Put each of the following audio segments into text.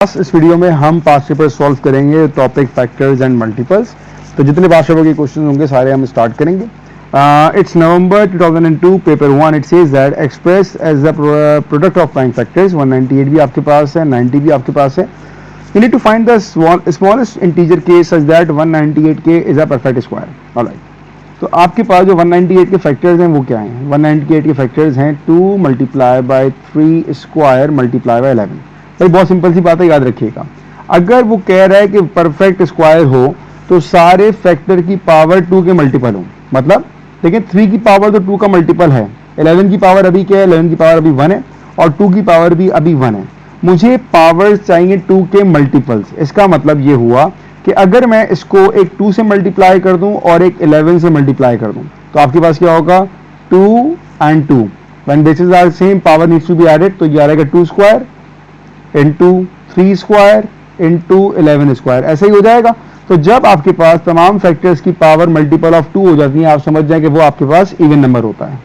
इस वीडियो में हम पास्ट पेपर सॉल्व करेंगे टॉपिक फैक्टर्स एंड मल्टीपल्स। तो जितने पास्ट पेपर के क्वेश्चन होंगे सारे हम स्टार्ट करेंगे। It's November 2002 paper 1। It says that express as the product of prime factors. 198 भी आपके पास है, 90 भी आपके पास है। You need to find the smallest integer k such that 198 k is a perfect square. Alright, तो आपके पास जो 198 के फैक्टर्स हैं वो क्या हैं? 198 के फैक्टर्स हैं 2 multiply by 3 square multiply bye 11। भाई बहुत सिंपल सी बात है, याद रखिएगा। अगर वो कह रहा है कि परफेक्ट स्क्वायर हो तो सारे फैक्टर की पावर 2 के मल्टीपल हो। मतलब देखिए 3 की पावर तो 2 का मल्टीपल है, 11 की पावर अभी क्या है, 11 की पावर अभी 1 है और 2 की पावर भी अभी 1 है। मुझे पावर चाहिए 2 के मल्टीपल्स। इसका मतलब ये हुआ कि अगर मैं इसको एक 2 से मल्टीप्लाई कर दूं और एक 11 से मल्टीप्लाई कर दूं तो आपके पास क्या होगा? 2 and 2 when basis are same power needs to be added. तो ये आ जाएगा 2 square into 3 square into 11 square, ऐसे ही हो जाएगा। तो जब आपके पास तमाम फैक्टर्स की पावर मल्टीपल ऑफ 2 हो जाती है, आप समझ जाए कि वो आपके पास इवन नंबर होता है।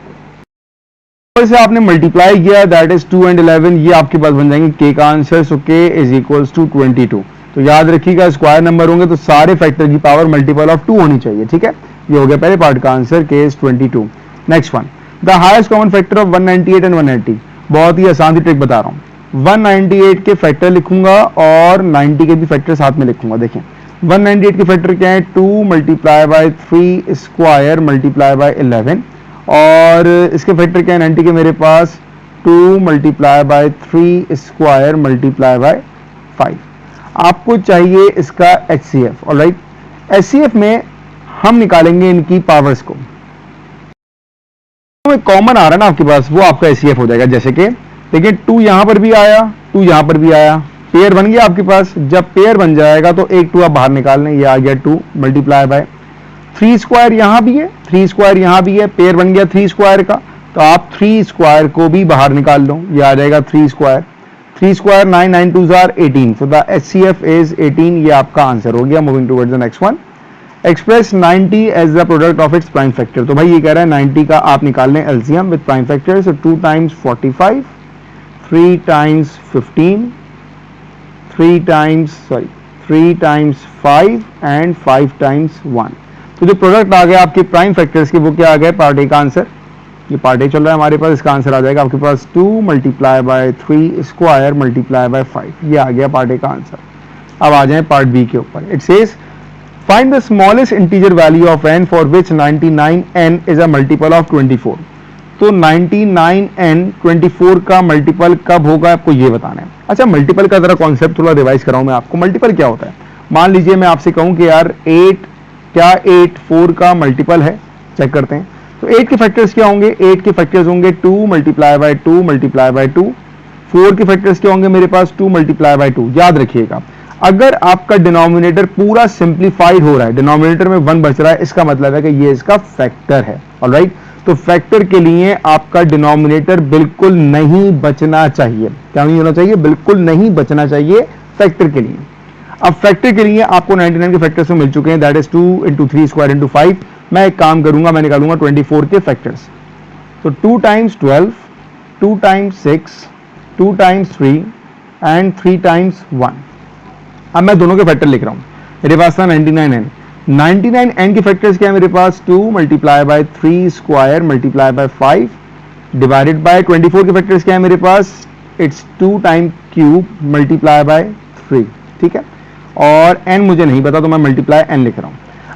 से आपने मल्टीप्लाई किया, दैट इज 2 and 11, ये आपके पास बन जाएंगे के का आंसर। सो के इज इक्वल्स टू 22। तो याद रखिएगा स्क्वायर नंबर होंगे तो सारे फैक्टर की पावर मल्टीपल ऑफ 2 होनी चाहिए। ठीक है, ये हो गया पहले पार्ट का आंसर, के is 22। Next one, the highest common factor of 198 and 180। बहुत ही आसान सी ट्रिक बता रहा हूँ। 198 के फैक्टर लिखूंगा और 90 के भी फैक्टर साथ में लिखूंगा। देखें 198 के फैक्टर क्या है? 2 multiply by 3 square multiply bye 11 और इसके फैक्टर क्या है 90 के मेरे पास? 2 multiply by 3 square multiply by 5। आपको चाहिए इसका HCF। ऑलराइट, HCF में हम निकालेंगे इनकी पावर्स को। तो कॉमन आ रहा है ना आपके पास, वो आपका HCF हो जाएगा। जैसे कि देखिए 2 यहां पर भी आया, 2 यहां पर भी आया, पेयर बन गया आपके पास। जब पेयर बन जाएगा तो एक 2 आप बाहर निकाल लें, ये आ गया 2 मल्टीप्लाई बाय 3 स्क्वायर यहां भी है, 3 स्क्वायर यहां भी है, पेयर बन गया 3 स्क्वायर का। तो आप 3 स्क्वायर को भी बाहर निकाल लो, ये आ जाएगा 3 square. 3 square 9, 9 2s are 18। So the HCF is 18। ये आपका आंसर हो गया। Moving towards the next one, express 90 as the product of its prime factor. तो भाई ये कह रहा है 90 का आप निकाल लें LCM with prime factor. So 2 times 45, 3 times 15, 3 times 5 and 5 times 1। तो जो प्रोडक्ट आ गया आपके प्राइम फैक्टर्स के वो क्या आ गया? पार्ट ए का आंसर। ये पार्ट ए चल रहा है हमारे पास, इसका आंसर आ जाएगा आपके पास 2 multiply by 3 square multiply by 5। ये आ गया पार्ट ए का आंसर। अब आ जाए पार्ट बी के ऊपर। It says find the smallest integer value of n for which 99n is a multiple of 24। तो 99n 24 का मल्टीपल कब होगा आपको ये बताना है। अच्छा, मल्टीपल का जरा कॉन्सेप्ट थोड़ा रिवाइज कराऊं मैं आपको। मल्टीपल क्या होता है? मान लीजिए मैं आपसे कहूं कि यार 8 क्या 8 4 का मल्टीपल है? चेक करते हैं। तो 8 के फैक्टर्स क्या होंगे? 8 के फैक्टर्स होंगे 2 मल्टीप्लाई बाय 2 मल्टीप्लाई बाय 2। 4 के फैक्टर्स क्या होंगे मेरे पास? 2 मल्टीप्लाई बाय 2। याद रखिएगा, अगर आपका डिनोमिनेटर पूरा सिंप्लीफाइड हो रहा है, डिनोमिनेटर में 1 बच रहा है, इसका मतलब है कि ये इसका फैक्टर है। ऑलराइट, तो फैक्टर के लिए आपका डिनोमिनेटर बिल्कुल नहीं बचना चाहिए। क्या नहीं होना चाहिए? बिल्कुल नहीं बचना चाहिए फैक्टर के लिए। अब फैक्टर के लिए आपको 99 के फैक्टर्स तो मिल चुके हैं, that is 2 into 3 square into 5। मैं एक काम करूंगा, मैं निकालूंगा 24 के फैक्टर्स। तो 2 times 12, 2 times 6, 2 times 3 and 3 times 1। अब मैं दोनों के फैक्टर लिख रहा हूं। मेरे पास था 99n। 99n के फैक्टर्स क्या है मेरे पास? 2 multiply by 3 square multiply by 5 divided by 24 के फैक्टर्स क्या है मेरे पास? It's 2 time cube multiply by 3। ठीक है, और n मुझे नहीं पता तो मैं मल्टीप्लाई n लिख रहा हूं।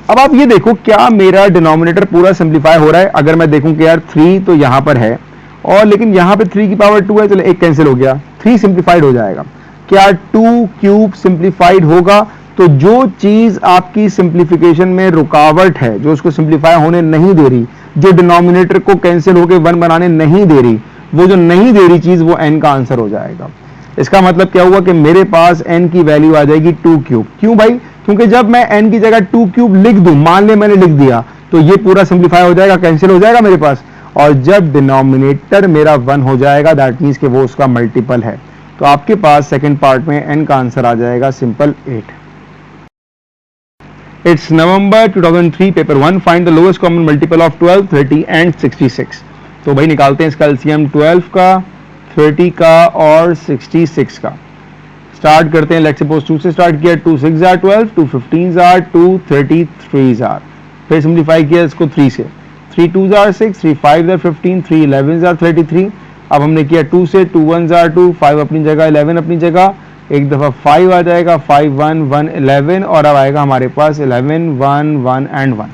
अब आप ये देखो, क्या मेरा डिनोमिनेटर पूरा सिंप्लीफाई हो रहा है? अगर मैं देखूं कि यार 3 तो यहां पर है और लेकिन यहां पे 3 की पावर 2 है, चलो एक कैंसिल हो गया, 3 सिंप्लीफाइड हो जाएगा। क्या 2 क्यूब सिंप्लीफाइड होगा? तो जो चीज आपकी सिंप्लीफिकेशन में रुकावट है, जो उसको सिंप्लीफाई होने नहीं दे रही, जो डिनोमिनेटर को कैंसिल होकर 1 बनाने नहीं दे रही, वो जो नहीं दे रही चीज, वो n का आंसर हो जाएगा। इसका मतलब क्या हुआ कि मेरे पास n की वैल्यू आ जाएगी 2 क्यूब। क्यों भाई? क्योंकि जब मैं n की जगह 2 क्यूब लिख दूं, मान ले मैंने लिख दिया, तो ये पूरा सिंप्लीफाई हो जाएगा, कैंसिल हो जाएगा मेरे पास। और जब डिनोमिनेटर मेरा 1 हो जाएगा, दैट मीन्स कि वो उसका मल्टीपल है। तो आपके पास सेकंड पार्ट में n का आंसर आ जाएगा simple 8। It's November 2003 paper 1। Find the lowest common multiple of 12, 30 and 66। तो भाई निकालते हैं इसका LCM 12 का, 30 का और 66 का। स्टार्ट करते हैं, लेट्स सपोज 2 से स्टार्ट किया, 2 6 आर 12, 2 15 आर 2 33 आर, फिर सिंप्लीफाई किया इसको 3 से, 3 2 आर 6, 3 5 आर 15, 3 11 आर 33। अब हमने किया 2 से, 2 1 आर 2, 5 अपनी जगह, 11 अपनी जगह, एक दफा 5 आ जाएगा, 5 1 1 11, और अब आएगा हमारे पास 11 1 1 एंड 1।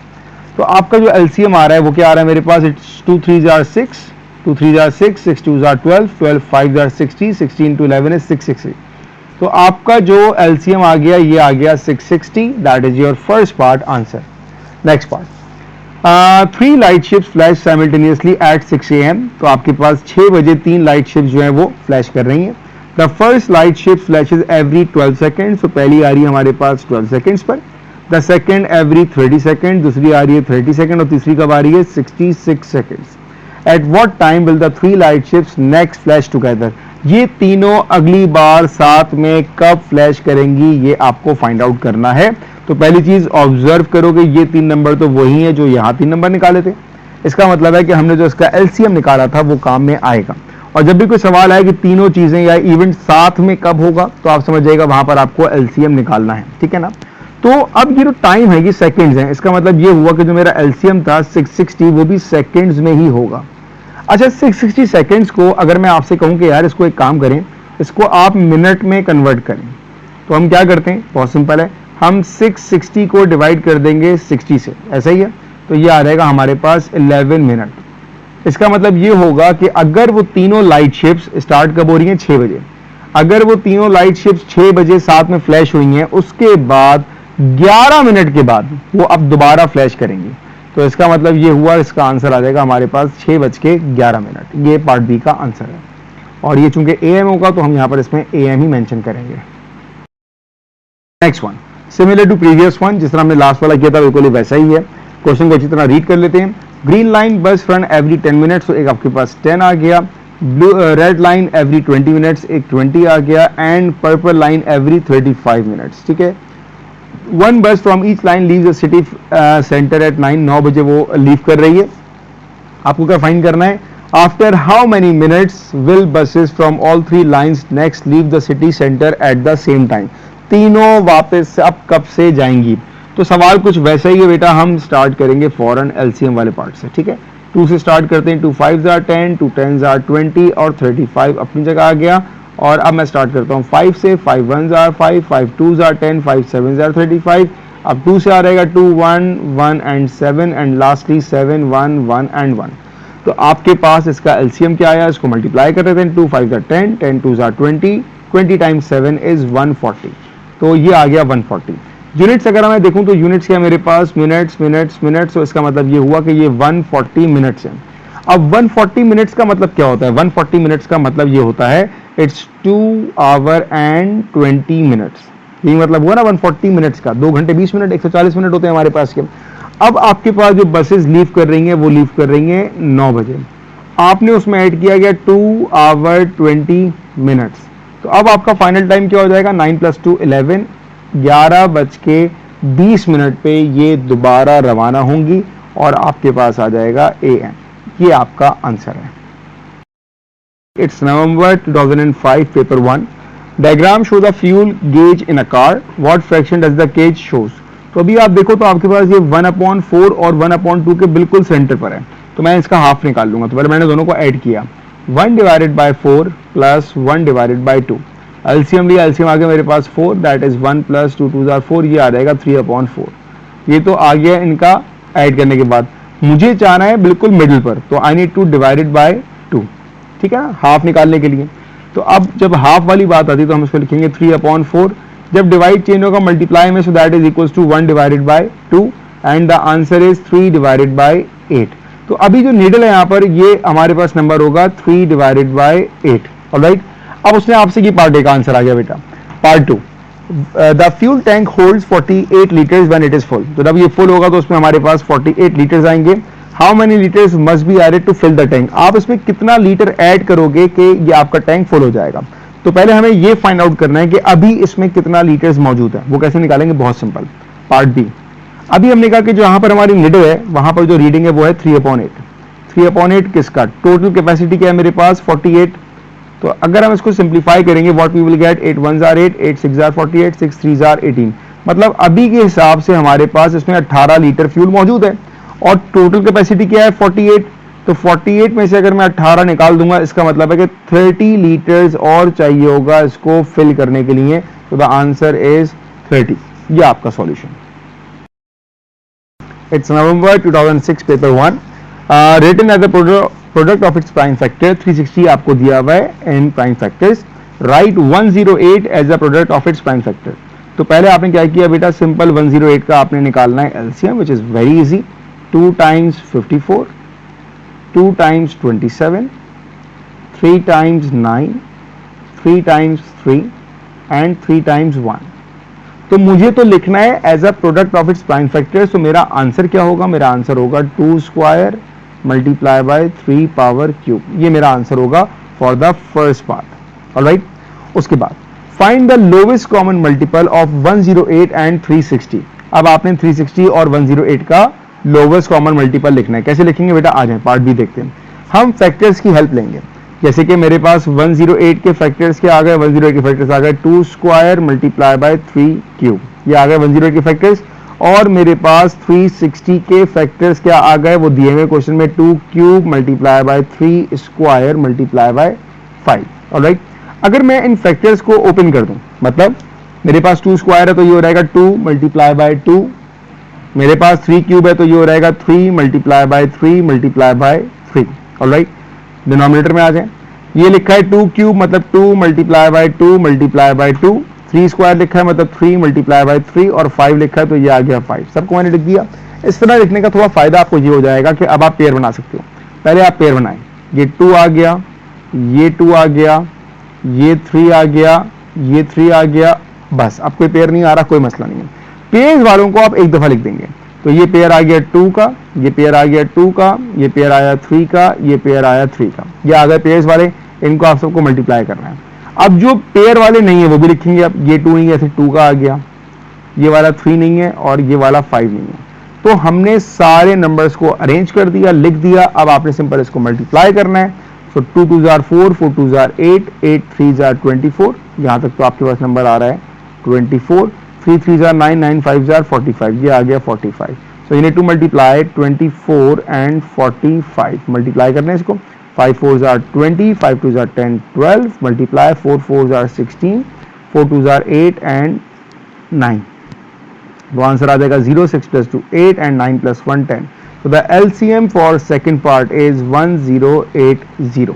तो आपका जो एलसीएम आ रहा है वो क्या आ रहा है मेरे पास, it's 2 3 are 6, 2 3 are 6, 6 2 are 12, 12 5 are 60, 16 to 11 is 660। तो आपका जो एलसीएम आ गया ये आ गया 660, that is your first part answer. Next part, 3 light ships flash simultaneously eight 6 AM। तो आपके पास 6 बजे 3 लाइट शिप्स जो है वो फ्लैश कर रही हैं। The first light ship flashes every 12 seconds. तो पहली आ रही है हमारे पास 12 सेकेंड्स पर, द सेकेंड एवरी 30 सेकेंड, दूसरी आ रही है 30 सेकेंड, और तीसरी कब आ रही है 66 seconds. At what time will the 3 light ships next flash together. ये तीनों अगली बार साथ में कब फ्लैश करेंगी ये आपको फाइंड आउट करना है। तो पहली चीज ऑब्जर्व करोगे, ये 3 नंबर तो वही है जो यहाँ 3 नंबर निकाले थे। इसका मतलब है कि हमने जो इसका एलसीएम निकाला था वो काम में आएगा। और जब भी कोई सवाल आए कि तीनों चीजें या इवेंट साथ में कब होगा, तो आप समझ जाइएगा वहां पर आपको एलसीएम निकालना है, ठीक है ना। तो अब ये जो टाइम है ये सेकंड्स है, इसका मतलब ये हुआ कि जो मेरा एलसीएम था 660 वो भी सेकंड्स में ही होगा। अच्छा, 660 सेकंड्स को अगर मैं आपसे कहूं कि यार इसको एक काम करें, इसको आप मिनट में कन्वर्ट करें, तो हम क्या करते हैं, बहुत सिंपल है, हम 660 को डिवाइड कर देंगे 60 से, ऐसा ही है। तो ये आ जाएगा हमारे पास 11 मिनट। इसका मतलब ये होगा कि अगर वो तीनों लाइट शिप्स स्टार्ट कब हो रही हैं 6 बजे, अगर वो तीनों लाइट शिप्स 6 बजे साथ में फ्लैश हुई हैं, उसके बाद 11 मिनट के बाद वो अब दोबारा फ्लैश करेंगी। तो इसका मतलब ये हुआ, इसका आंसर आ जाएगा हमारे पास 6:11। ये पार्ट बी का आंसर है। और ये चूंकि एएम होगा तो हम यहां पर इसमें एएम ही मेंशन करेंगे। Next one, similar to previous one, जिस तरह हमने लास्ट वाला किया था बिल्कुल ही वैसा ही है। क्वेश्चन को अच्छी तरह रीड कर लेते हैं। ग्रीन लाइन बस रन एवरी 10 मिनट्स, तो एक आपके पास 10 आ गया। Blue red line every 20 minutes, एक 20 आ गया। And purple line every 35 minutes, ठीक है। वन बस from each line leaves the city centre at 9, 9 बजे वो लीव कर रही है। आपको क्या फाइंड करना है, after how many minutes will buses from all 3 lines next leave the city centre at the same time. तीनों वापस अब कब से जाएंगी। तो सवाल कुछ वैसा ही है बेटा, हम स्टार्ट करेंगे फौरन एलसीएम वाले पार्ट से, ठीक है। 2 से स्टार्ट करते हैं, 2 5 आर 10, 2 10 आर 20, और 35 अपनी जगह आ गया। और अब मैं स्टार्ट करता हूँ 5 से, 5 1 आर 5, 5 2 आर 10, 5 7 आर 35। अब 2 से आ रहेगा 2 1 1 एंड 7, एंड लास्टली 7 1 1 एंड 1। तो आपके पास इसका एलसीएम क्या आया, इसको मल्टीप्लाई कर रहे थे, 2 5 आर 10, 10 2 आर 20, 20 टाइम्स 7 इज 140। तो ये आ गया 140। यूनिट्स अगर मैं देखूं तो यूनिट्स क्या मेरे पास, मिनट्स मिनट्स मिनट्स। तो इसका मतलब ये हुआ कि ये 140 मिनट्स है। अब 140 मिनट्स का मतलब क्या होता है, 140 मिनट्स का मतलब ये होता है इट्स 2 आवर एंड 20 मिनट्स। यही मतलब हुआ ना 140 मिनट्स का, 2 घंटे 20 मिनट, 140 मिनट होते हैं हमारे पास के। अब आपके पास जो बसेस लीव कर रही हैं वो लीव कर रही हैं 9 बजे। आपने उसमें ऐड किया गया 2 आवर 20 मिनट्स। तो अब आपका फाइनल टाइम क्या हो जाएगा, 9 + 2 11, 11:20 पे ये दोबारा रवाना होंगी और आपके पास आ जाएगा AM। ये आपका आंसर है। It's November 2005, paper 1। Diagram show the fuel gauge in a car, what fraction does the gauge shows. तो अभी आप देखो तो आपके पास ये 1/4 और 1/2 के बिल्कुल सेंटर पर है। तो मैं इसका हाफ निकाल लूंगा। तो पहले मैंने दोनों को ऐड किया, 1/4 + 1/2। एलसीएम लिया, एलसीएम आ गया मेरे पास 4, दैट इज 1 + 2 2 आर 4, ये आ जाएगा 3/4। ये तो आ गया इनका ऐड करने के बाद। मुझे जाना है बिल्कुल मिडिल पर, तो I need two divided by 2, ठीक है ना, हाफ निकालने के लिए। तो अब जब हाफ वाली बात आती है तो हम इसको लिखेंगे 3/4। जब डिवाइड चेंज होगा मल्टीप्लाई में, so that is equals to 1/2 and the answer is 3/8। तो अभी जो नीडल है यहाँ पर ये हमारे पास नंबर होगा 3/8। ऑलराइट, अब उसने आपसे ये पार्ट ए का आंसर आ गया बेटा। Part 2, the fuel tank holds 48 litres when it is full. तो जब ये फुल होगा तो उसमें हमारे पास 48 लीटर्स आएंगे। How many litres must be added to fill the tank. आप इसमें कितना लीटर ऐड करोगे कि ये आपका टैंक फुल हो जाएगा। तो पहले हमें ये फाइंड आउट करना है कि अभी इसमें कितना लीटर्स मौजूद है। वो कैसे निकालेंगे, बहुत सिंपल। पार्ट बी, अभी हमने कहा कि जो यहाँ पर हमारी निडल है वहां पर जो रीडिंग है वो है 3/8। 3/8 किसका, टोटल कैपेसिटी क्या है मेरे पास 48, तो अगर हम इसको सिंप्लीफाई करेंगे what we will get 8 1s are 8, 8 6s are 48, 6 3s are 18। मतलब अभी के हिसाब से हमारे पास इसमें 18 लीटर फ्यूल मौजूद है और टोटल कैपेसिटी क्या है 48। तो 48 में से अगर मैं 18 निकाल दूंगा इसका मतलब है कि 30 लीटर्स और चाहिए होगा इसको फिल करने के लिए। तो द आंसर इज 30। ये आपका solution. It's November 2006 paper 1 written as a product of its prime factor 360 आपको दिया हुआ है in prime factors. Right 108 as a product of its prime factor. तो पहले आपने क्या किया बेटा, सिंपल 108 का आपने निकालना है LCM which is very easy. 2 times 54, 2 times 27, 3 times 9, 3 times 3 and 3 times 1। तो मुझे तो लिखना है as a product of its prime factors. तो मेरा आंसर क्या होगा, मेरा आंसर होगा 2 square multiply by 3 power cube. ये मेरा आंसर होगा for the first part. Alright, उसके बाद find the lowest common multiple of 108 and 360। अब आपने 360 और 108 का लोवेस्ट कॉमन मल्टीपल लिखना है। कैसे लिखेंगे बेटा, आ जाए पार्ट बी देखते हैं। हम फैक्टर्स की हेल्प लेंगे। जैसे कि मेरे पास 108 के फैक्टर्स क्या आ गए, 108 के फैक्टर्स आ गए 2 स्क्वायर मल्टीप्लाई बाय 3 क्यूब। ये आ गए 108 के फैक्टर्स। और मेरे पास 360 के फैक्टर्स क्या आ गए, वो दिए हुए क्वेश्चन में 2 cube multiply by 3 square multiply by 5। Alright, अगर मैं इन फैक्टर्स को ओपन कर दूं, मतलब मेरे पास 2 स्क्वायर है तो ये हो जाएगा 2 मल्टीप्लाई बाय 2। मेरे पास 3 क्यूब है तो ये हो जाएगा 3 multiply by 3 multiply by 3। Alright, denominator में आ जाए। ये लिखा है 2 क्यूब मतलब 2 multiply bye 2 multiply bye 2। 3 square लिखा है मतलब 3 मल्टीप्लाई बाय 3 और 5 लिखा है तो ये आ गया 5। सबको मैंने लिख दिया। इस तरह लिखने का थोड़ा फायदा आपको ये हो जाएगा कि अब आप पेयर बना सकते हो। पहले आप पेयर बनाएं, ये 2 आ गया, ये 2 आ गया, ये 3 आ गया, ये 3 आ गया, बस। अब कोई पेयर नहीं आ रहा, कोई मसला नहीं है। पेयर वालों को आप एक दफा लिख देंगे। तो ये पेयर आ गया 2 का, ये पेयर आ गया 2 का, ये पेयर आया 3 का, ये पेयर आया 3 का। ये आ गए पेयर्स वाले, इनको आप सबको मल्टीप्लाई करना है। अब जो पेयर वाले नहीं है वो भी लिखेंगे। अब ये 2 नहीं है, ऐसे 2 का आ गया, ये वाला 3 नहीं है और ये वाला 5 नहीं है। तो हमने सारे नंबर्स को अरेंज कर दिया, लिख दिया। अब आपने सिंपल इसको मल्टीप्लाई करना है। सो 2 2s are 4, 4 2s are 8, 8 3s are 24। यहां तक तो आपके पास नंबर आ रहा है 24। 3 3s are 9, 9 5s are 45। ये आ गया 45। So you need to multiply 24 and 45। Multiply करना है इसको। 5 4s are 20, 5 2s are 10, 12, multiply 4 4s are 16, 4 2s are 8 and 9। तो आंसर आ जाएगा 0, 6 plus 2 8 and 9 plus 1 10। So the LCM for second part is 1080।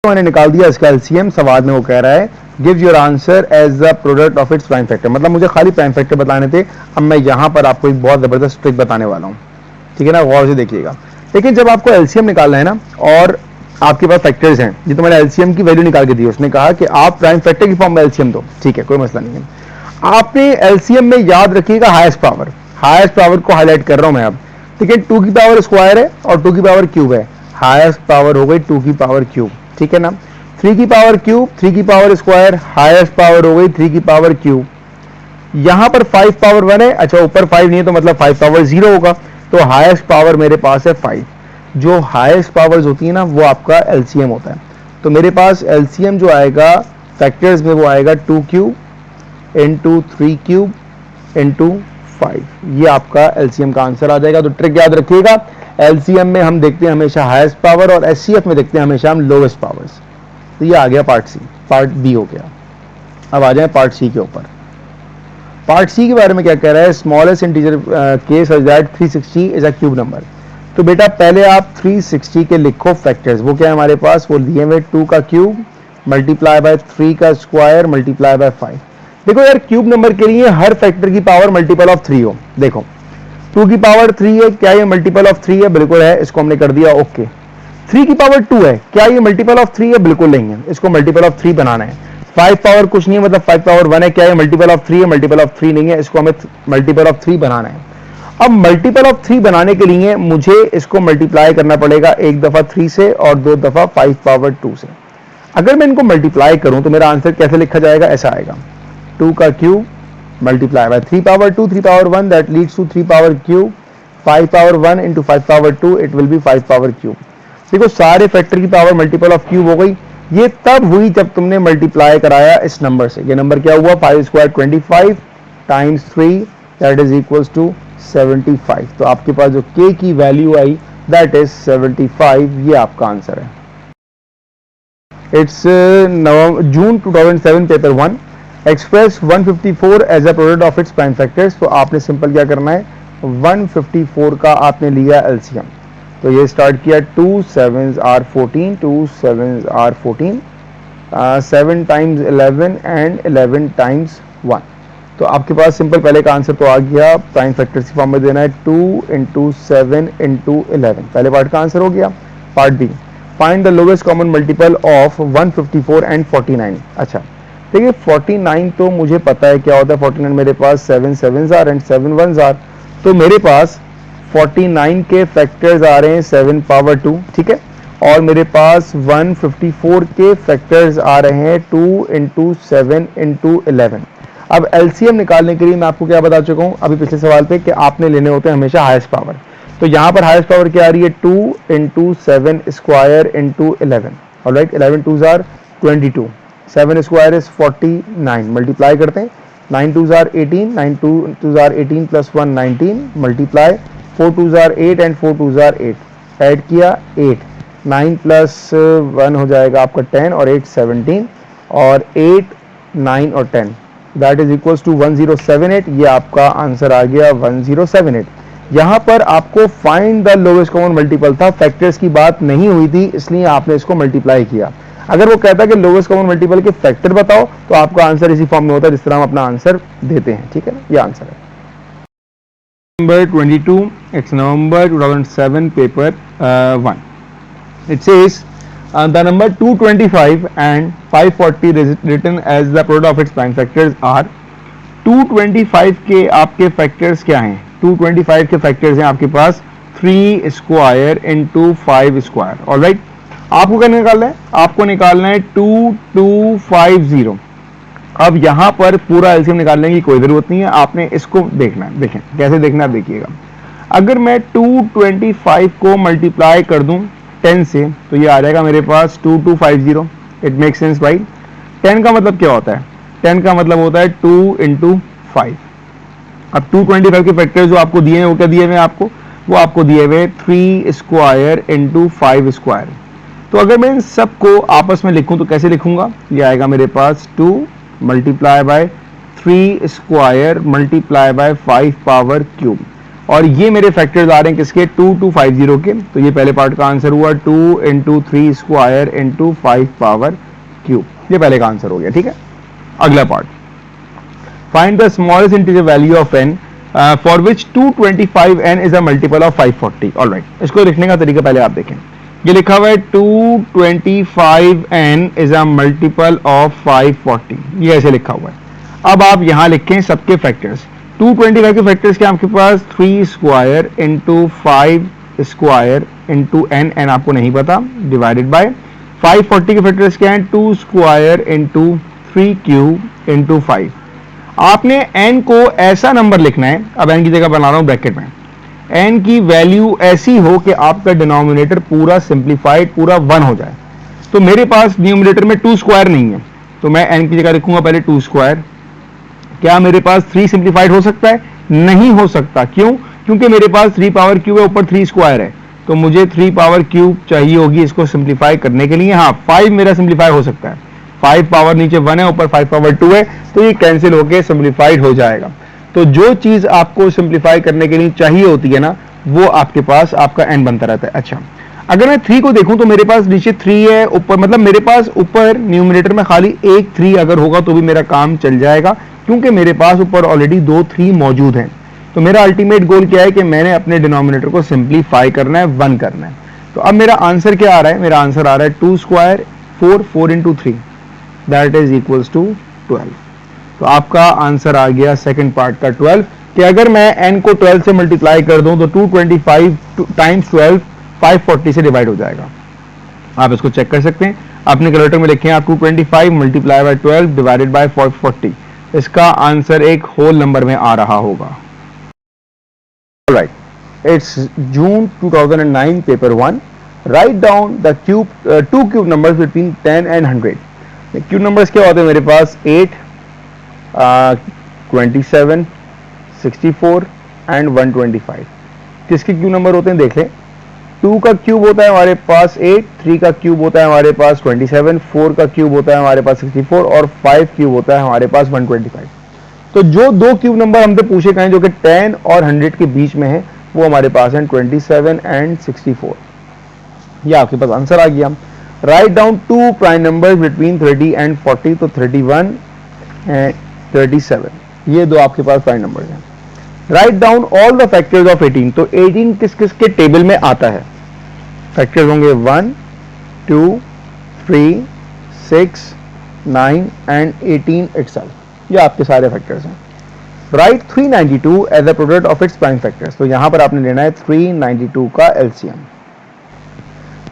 मैंने निकाल दिया इसका LCM। सवाल में वो कह रहा है give your answer as the product of its prime factor. मतलब मुझे खाली प्राइम फैक्टर बताने थे। अब मैं यहाँ पर आपको एक बहुत जबरदस्त ट्रिक बताने वाला हूँ, ठीक है ना, गौर से देखिएगा। लेकिन जब आपको एलसीएम निकालना है ना और आपके पास फैक्टर्स हैं, ये तो मैंने एलसीएम की वैल्यू निकाल के दी, उसने कहा कि आप प्राइम फैक्टर की फॉर्म में एलसीएम दो, ठीक है, कोई मसला नहीं है। आपने एलसीएम में याद रखिएगा हाईएस्ट पावर। हाईएस्ट पावर को हाईलाइट कर रहा हूं मैं अब, ठीक है। 2 की पावर स्क्वायर है और 2 की पावर क्यूब है। हाईएस्ट पावर हो गई 2 की पावर क्यूब, ठीक है ना। 3 की पावर क्यूब, 3 की पावर स्क्वायर, हाईएस्ट पावर हो गई 3 की पावर क्यूब। यहां पर 5 पावर 1 है, अच्छा ऊपर 5 नहीं है तो मतलब 5 पावर 0 होगा। तो हाईएस्ट पावर मेरे पास है 5। जो हाईएस्ट पावर्स होती है ना वो आपका एलसीएम होता है। तो मेरे पास एलसीएम जो आएगा फैक्टर्स में वो आएगा 2 क्यूब इंटू 3 क्यूब इंटू 5। ये आपका एलसीएम का आंसर आ जाएगा। तो ट्रिक याद रखिएगा, एलसीएम में हम देखते हैं हमेशा हाईएस्ट पावर और एचसीएफ में देखते हैं हमेशा हम लोवेस्ट पावर्स। तो ये आ गया पार्ट सी। पार्ट बी हो गया। अब आ जाए पार्ट सी के ऊपर। पार्ट सी के बारे में क्या कह रहा है, smallest integer case such that 360 is a cube number. तो बेटा पहले आप 360 के लिखो फैक्टर्स। वो क्या है हमारे पास, वो दिए हुए 2 का क्यूब मल्टीप्लाई बाय 3 का स्क्वायर मल्टीप्लाई बाय 5। देखो यार क्यूब नंबर के लिए हर फैक्टर की पावर मल्टीपल ऑफ 3 हो। देखो 2 की पावर 3 है, क्या ये मल्टीपल ऑफ 3 है, बिल्कुल है, इसको हमने कर दिया ओके। 3 की पावर 2 है, क्या ये मल्टीपल ऑफ 3 है, बिल्कुल नहीं है, इसको मल्टीपल ऑफ 3 बनाना है। 5 पावर कुछ नहीं है मतलब 5 पावर 1 है, क्या ये मल्टीपल ऑफ 3 है, मल्टीपल ऑफ 3 नहीं है, इसको हमें मल्टीपल ऑफ 3 बनाना है। अब मल्टीपल ऑफ 3 बनाने के लिए मुझे इसको मल्टीप्लाई करना पड़ेगा एक दफा 3 से और 2 दफा 5 पावर 2 से। अगर मैं इनको मल्टीप्लाई करूं तो मेरा आंसर कैसे लिखा जाएगा, ऐसा आएगा 2 का cube multiply by 3 power 2, 3 power 1 that leads to 3 power cube, 5 power 1 into 5 power 2 it will be 5 power cube. देखो सारे फैक्टर की पावर मल्टीपल ऑफ क्यूब हो गई। ये तब हुई जब तुमने मल्टीप्लाई कराया इस नंबर से। ये नंबर क्या हुआ, 5 square 25 times 3 that is equals to 75। तो आपके पास जो k की वैल्यू आई दैट इज 75, ये आपका आंसर है। It's June 2007 paper 1, express 154 as a product of its prime factors. तो आपने सिंपल क्या करना है, 154 का आपने लिया एलसीएम। तो ये स्टार्ट किया 2 7s are 14, 2 7s are 14, 7 times 11 and 11 times 1। तो आपके पास सिंपल पहले का आंसर तो आ गया, प्राइम फैक्टर्स की फॉर्म में देना है 2 इंटू 7 इंटू 11, पहले पार्ट का आंसर हो गया। Part B, find the lowest common multiple of 154 and 49। अच्छा देखिए 49 तो मुझे पता है क्या होता है, 49 मेरे पास 7 7s are and 7 1s are, तो मेरे पास 49 के फैक्टर्स आ रहे हैं 7 पावर 2, ठीक है, और मेरे पास 154 के फैक्टर्स आ रहे हैं 2 इंटू 7 इंटू 11। अब एलसीएम निकालने के लिए मैं आपको क्या बता चुका हूं अभी पिछले सवाल पे कि आपने लेने होते हैं हमेशा हाईएस्ट पावर। तो यहां पर हाईएस्ट पावर क्या आ रही है, 2 into 7 square into 11। Alright, 11 2s are 22, 7 square is 49, multiply करते हैं, 9 2s are 18, 9 2s are 18 plus 1 19, multiply 4 2s are 8 and 4 2s are 8, add किया 8, 9 प्लस 1 हो जाएगा आपका 10 और 8 17, और 8 9 और 10 दैट इज इक्वल्स टू 1078। ये आपका आंसर आ गया 1078। यहाँ पर आपको find the lowest common multiple था, फैक्टर्स की बात नहीं हुई थी, इसलिए आपने इसको मल्टीप्लाई किया। अगर वो कहता है कि लोवेस्ट कॉमन मल्टीपल के फैक्टर बताओ तो आपका आंसर इसी फॉर्म में होता है जिस तरह हम अपना आंसर देते हैं, ठीक है ना, ये आंसर है। Number 22, it's November 2007 paper 1. It says the number 225 and 540 written as the product of its prime factors are 225 के आपके फैक्टर्स क्या हैं, 225 के फैक्टर्स हैं आपके पास 3 स्क्वायर इंटू 5 स्क्वायर। ऑलराइट, आपको क्या निकालना है, आपको निकालना है 2250। अब यहां पर पूरा एलसीएम निकालने की कोई जरूरत नहीं है, आपने इसको देखना है। देखें कैसे देखना है, देखिएगा, अगर मैं 225 को मल्टीप्लाई कर दूं 10 से तो ये आ जाएगा मेरे पास 2250। इट मेक सेंस भाई। 10 का मतलब क्या होता है, 10 का मतलब होता है 2 इंटू 5। अब 225 के फैक्टर जो आपको दिए हैं वो क्या दिए हुए आपको, वो आपको दिए हुए 3 स्क्वायर इंटू 5 स्क्वायर। तो अगर मैं इन सबको आपस में लिखूं तो कैसे लिखूंगा, ये आएगा मेरे पास 2 multiply by 3 square multiply by 5 power cube, और ये मेरे फैक्टर्स आ रहे हैं किसके, 2250 के। तो ये पहले पार्ट का आंसर हुआ 2 into 3 square into 5 power cube, ये पहले का आंसर हो गया, ठीक है। अगला part, find the smallest integer value of n for which 225n is a multiple of 540। Alright, इसको लिखने का तरीका पहले आप देखें, ये लिखा हुआ है 225n is a multiple of 540, ये ऐसे लिखा हुआ है। अब आप यहां लिखें सबके फैक्टर्स, 225 के फैक्टर्स क्या आपके पास 3 square into 5 square into n आपको नहीं पता, डिवाइडेड बाय 540 के फैक्टर्स क्या हैं 2 स्क्वायर इंटू 3 क्यूब इंटू 5। आपने n को ऐसा नंबर लिखना है, अब n की जगह बना रहा हूं ब्रैकेट में, n की वैल्यू ऐसी हो कि आपका डिनोमिनेटर पूरा सिंप्लीफाइड पूरा 1 हो जाए। तो मेरे पास न्यूमिनेटर में 2 स्क्वायर नहीं है, तो मैं n की जगह लिखूंगा पहले 2 स्क्वायर। क्या मेरे पास 3 सिंप्लीफाइड हो सकता है, नहीं हो सकता, क्यों, क्योंकि मेरे पास 3 पावर क्यूब है, ऊपर 3 स्क्वायर है, तो मुझे 3 पावर क्यूब चाहिए होगी इसको सिंप्लीफाई करने के लिए। हाँ 5 मेरा सिंप्लीफाई हो सकता है, 5 पावर नीचे 1 है, ऊपर 5 पावर 2 है, तो ये कैंसिल होकर सिंप्लीफाइड हो जाएगा। तो जो चीज आपको सिंप्लीफाई करने के लिए चाहिए होती है ना, वो आपके पास आपका n बनता रहता है। अच्छा, अगर मैं 3 को देखूं तो मेरे पास नीचे 3 है, ऊपर मतलब मेरे पास ऊपर न्यूमिनेटर में खाली एक 3 अगर होगा तो भी मेरा काम चल जाएगा, क्योंकि मेरे पास ऊपर ऑलरेडी 2 3 मौजूद हैं। तो मेरा अल्टीमेट गोल क्या है कि मैंने अपने डिनोमिनेटर को सिंप्लीफाई करना है, 1 करना है। तो अब मेरा आंसर क्या आ रहा है, मेरा आंसर आ रहा है 2 square 4 into 3 that is equals to 12। तो आपका आंसर आ गया सेकंड पार्ट का 12, कि अगर मैं n को 12 से मल्टीप्लाई कर दूं तो 225 टाइम्स 12 540 से डिवाइड हो जाएगा। आप इसको चेक कर सकते हैं, अपने कैलकुलेटर में लिखें आप 225 मल्टीप्लाई बाय 12 डिवाइडेड बाय 540, इसका आंसर एक होल नंबर में आ रहा होगा। Alright, it's June 2009 paper 1, write down the cube two cube numbers between 10 and 100। Cube numbers क्या होते हैं मेरे पास? 8, 27, 64 एंड 125। किसके क्यूब नंबर होते हैं देख लें। 2 का क्यूब होता है हमारे पास 8, 3 का क्यूब होता है हमारे पास 27, 4 का क्यूब होता है हमारे पास 64 और 5 क्यूब होता है हमारे पास 125। तो जो दो क्यूब नंबर हमसे पूछे गए जो कि 10 और 100 के बीच में है वो हमारे पास है 27 एंड 64। ये आपके पास आंसर आ गया। Write down two prime numbers between 30 and 40, तो 31 एंड 37, ये दो आपके पास प्राइम नंबर्स हैं। Write down all the factors of 18, तो 18 किस किस के टेबल में आता है? फैक्टर्स होंगे 1, 2, 3, 6, 9 एंड 18 इटसेल्फ। ये आपके सारे फैक्टर्स हैं। Write 392 as a product of its prime factors, तो यहां पर आपने लेना है 392 का LCM.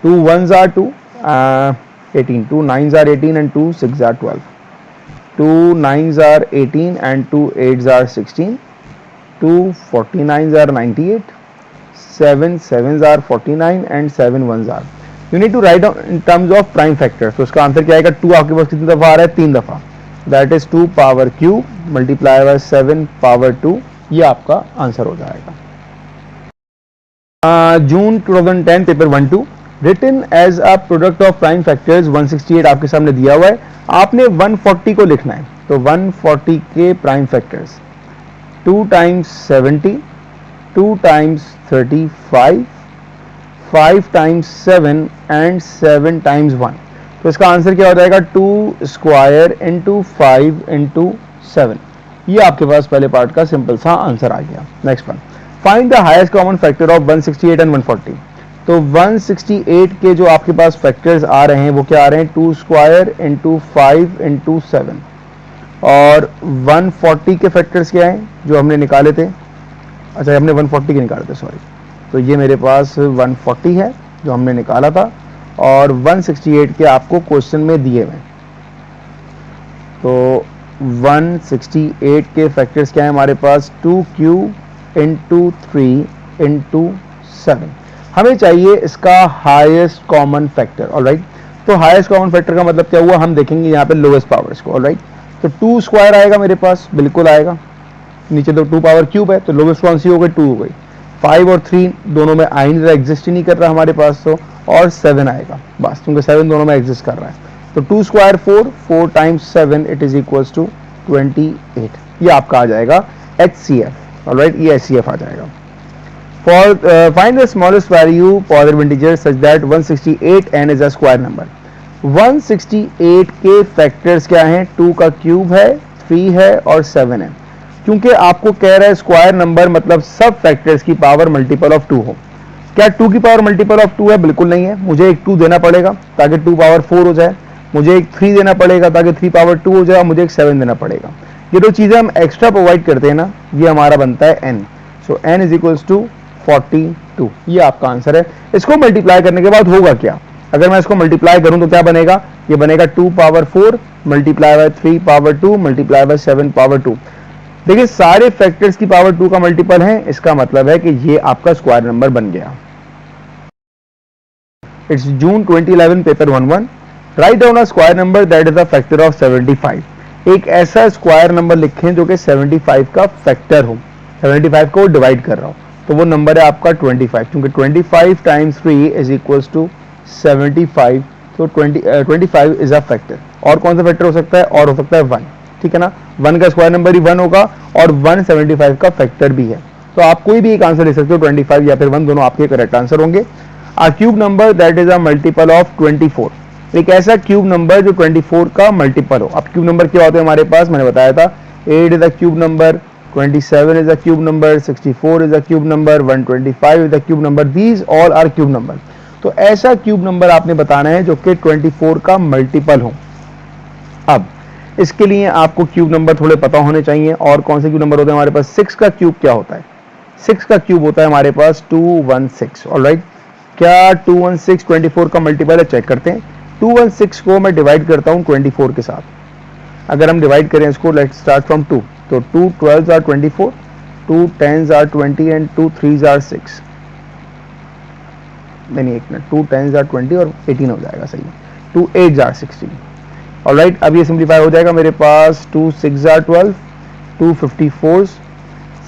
2 1s are 2, 18, 2 9s are 18 and 2 6s are 12, 2 9s are 18 and 2 8s are 16, 2 49s are 98, 7 7s are 49 and 7 1s are. You need to write down in terms of prime factors. तो इसका answer क्या आएगा? 2 आपके पास कितनी दफा आ रहा है? 3 दफा। That is 2 power cube multiply by 7 power 2, ये आपका आंसर हो जाएगा। June 2010 paper 1-2 written as a product of prime factors 168 आपके सामने दिया हुआ है। आपने 140 को लिखना है, तो 140 के prime factors 2 times 70, 2 times 35, 5 times 7 and 7 times 1। तो इसका आंसर क्या हो जाएगा? 2 स्क्वायर इंटू 5 इंटू 7। ये आपके पास पहले पार्ट का सिंपल सा आंसर आ गया। Next one, find the highest common factor of 168 and 140। तो 168 के जो आपके पास फैक्टर्स आ रहे हैं वो क्या आ रहे हैं? 2 स्क्वायर इंटू 5 इंटू 7। और 140 के फैक्टर्स क्या हैं जो हमने निकाले थे? अच्छा, हमने 140 के निकाले थे, सॉरी। तो ये मेरे पास 140 है जो हमने निकाला था, और 168 के आपको क्वेश्चन में दिए हुए। तो 168 के फैक्टर्स क्या है हमारे पास? 2 क्यूब इंटू 3 इंटू 7। हमें चाहिए इसका हाईएस्ट कॉमन फैक्टर। ऑलराइट, तो हाईएस्ट कॉमन फैक्टर का मतलब क्या हुआ? हम देखेंगे यहाँ पे लोएस्ट पावर्स को। ऑलराइट, तो 2 स्क्वायर आएगा मेरे पास, बिल्कुल आएगा। नीचे तो 2 पावर क्यूब है, तो लोएस्ट कौन सी हो गई? 2 हो गई। 5 और 3 दोनों में आई नहीं, एग्जिस्ट ही नहीं कर रहा हमारे पास, तो और 7 आएगा बस, क्योंकि 7 दोनों में एग्जिस्ट कर रहा है। तो 2 square 4, 4 times 7 it is equals to 28। ये आपका आ जाएगा HCF। ऑलराइट, ये HCF आ जाएगा। For find the smallest value positive integer such that 168n is a square number. 168 के फैक्टर्स क्या हैं? 2 का क्यूब है, 3 है और 7 है। क्योंकि आपको कह रहा है स्क्वायर नंबर मतलब सब फैक्टर्स की पावर मल्टीपल ऑफ 2 हो। क्या 2 की पावर मल्टीपल ऑफ 2 है? बिल्कुल नहीं है। मुझे एक 2 देना पड़ेगा ताकि 2 पावर 4 हो जाए, मुझे एक 3 देना पड़ेगा ताकि 3 पावर 2 हो जाए, मुझे एक 7 देना पड़ेगा। ये दो चीजें हम एक्स्ट्रा प्रोवाइड करते हैं ना, ये हमारा बनता है n। So n is equals to 42। ये आपका आंसर है। इसको मल्टीप्लाई करने के बाद होगा क्या? अगर मैं इसको मल्टीप्लाई करूं तो क्या बनेगा? ये बनेगा 2 power 4 multiply by 3 power 2 multiply by 7 power 2। देखिए सारे फैक्टर्स की पावर 2 का मल्टीपल है, इसका मतलब है कि ये आपका स्क्वायर नंबर बन गया। It's June 2011 paper 1-1। Write down a square number that is a factor of 75। एक ऐसा स्क्वायर नंबर लिखें जो कि 75 का फैक्टर हो, 75 को डिवाइड कर रहा हो, तो वो नंबर है आपका 25, क्योंकि 25 टाइम्स 3 इज इक्वल्स टू 75। तो 25 इज अ फैक्टर। और कौन सा फैक्टर हो सकता है? और हो सकता है 1, ठीक है ना। 1 का स्क्वायर नंबर ही 1 होगा और 1 75 का फैक्टर भी है। तो आप कोई भी एक आंसर ले सकते हो, 25 या फिर 1, दोनों आपके करेक्ट आंसर होंगे। अ cube number that is a multiple of 24। एक ऐसा क्यूब नंबर जो 24 का मल्टीपल हो। अब क्यूब नंबर क्या होते हैं हमारे पास? मैंने बताया था 8 is a cube number, 27 is a cube number, 64 is a cube number, 125 is a cube number. These all are cube number. तो ऐसा क्यूब नंबर आपने बताना है जो कि 24 का मल्टीपल हो। अब इसके लिए आपको क्यूब नंबर थोड़े पता होने चाहिए। और कौन से क्यूब नंबर होते हैं हमारे पास? 6 का क्यूब क्या होता है? 6 का क्यूब होता है हमारे पास 216। ऑलराइट, क्या 216 24 का मल्टीपल है? चेक करते हैं। 216 को मैं डिवाइड करता हूं 24 के साथ। अगर हम डिवाइड करें इसको, लेट्स स्टार्ट फ्रॉम 2, तो 2 12s are 24, 2 10s are 20 and 2 3s are 6। नहीं, एक मिनट, 2 10s are 20 और 18 हो जाएगा, सही है, 2 8s are 16। ऑलराइट, अब ये सिंप्लीफाई हो जाएगा मेरे पास, 2 6s are 12, 2 54s,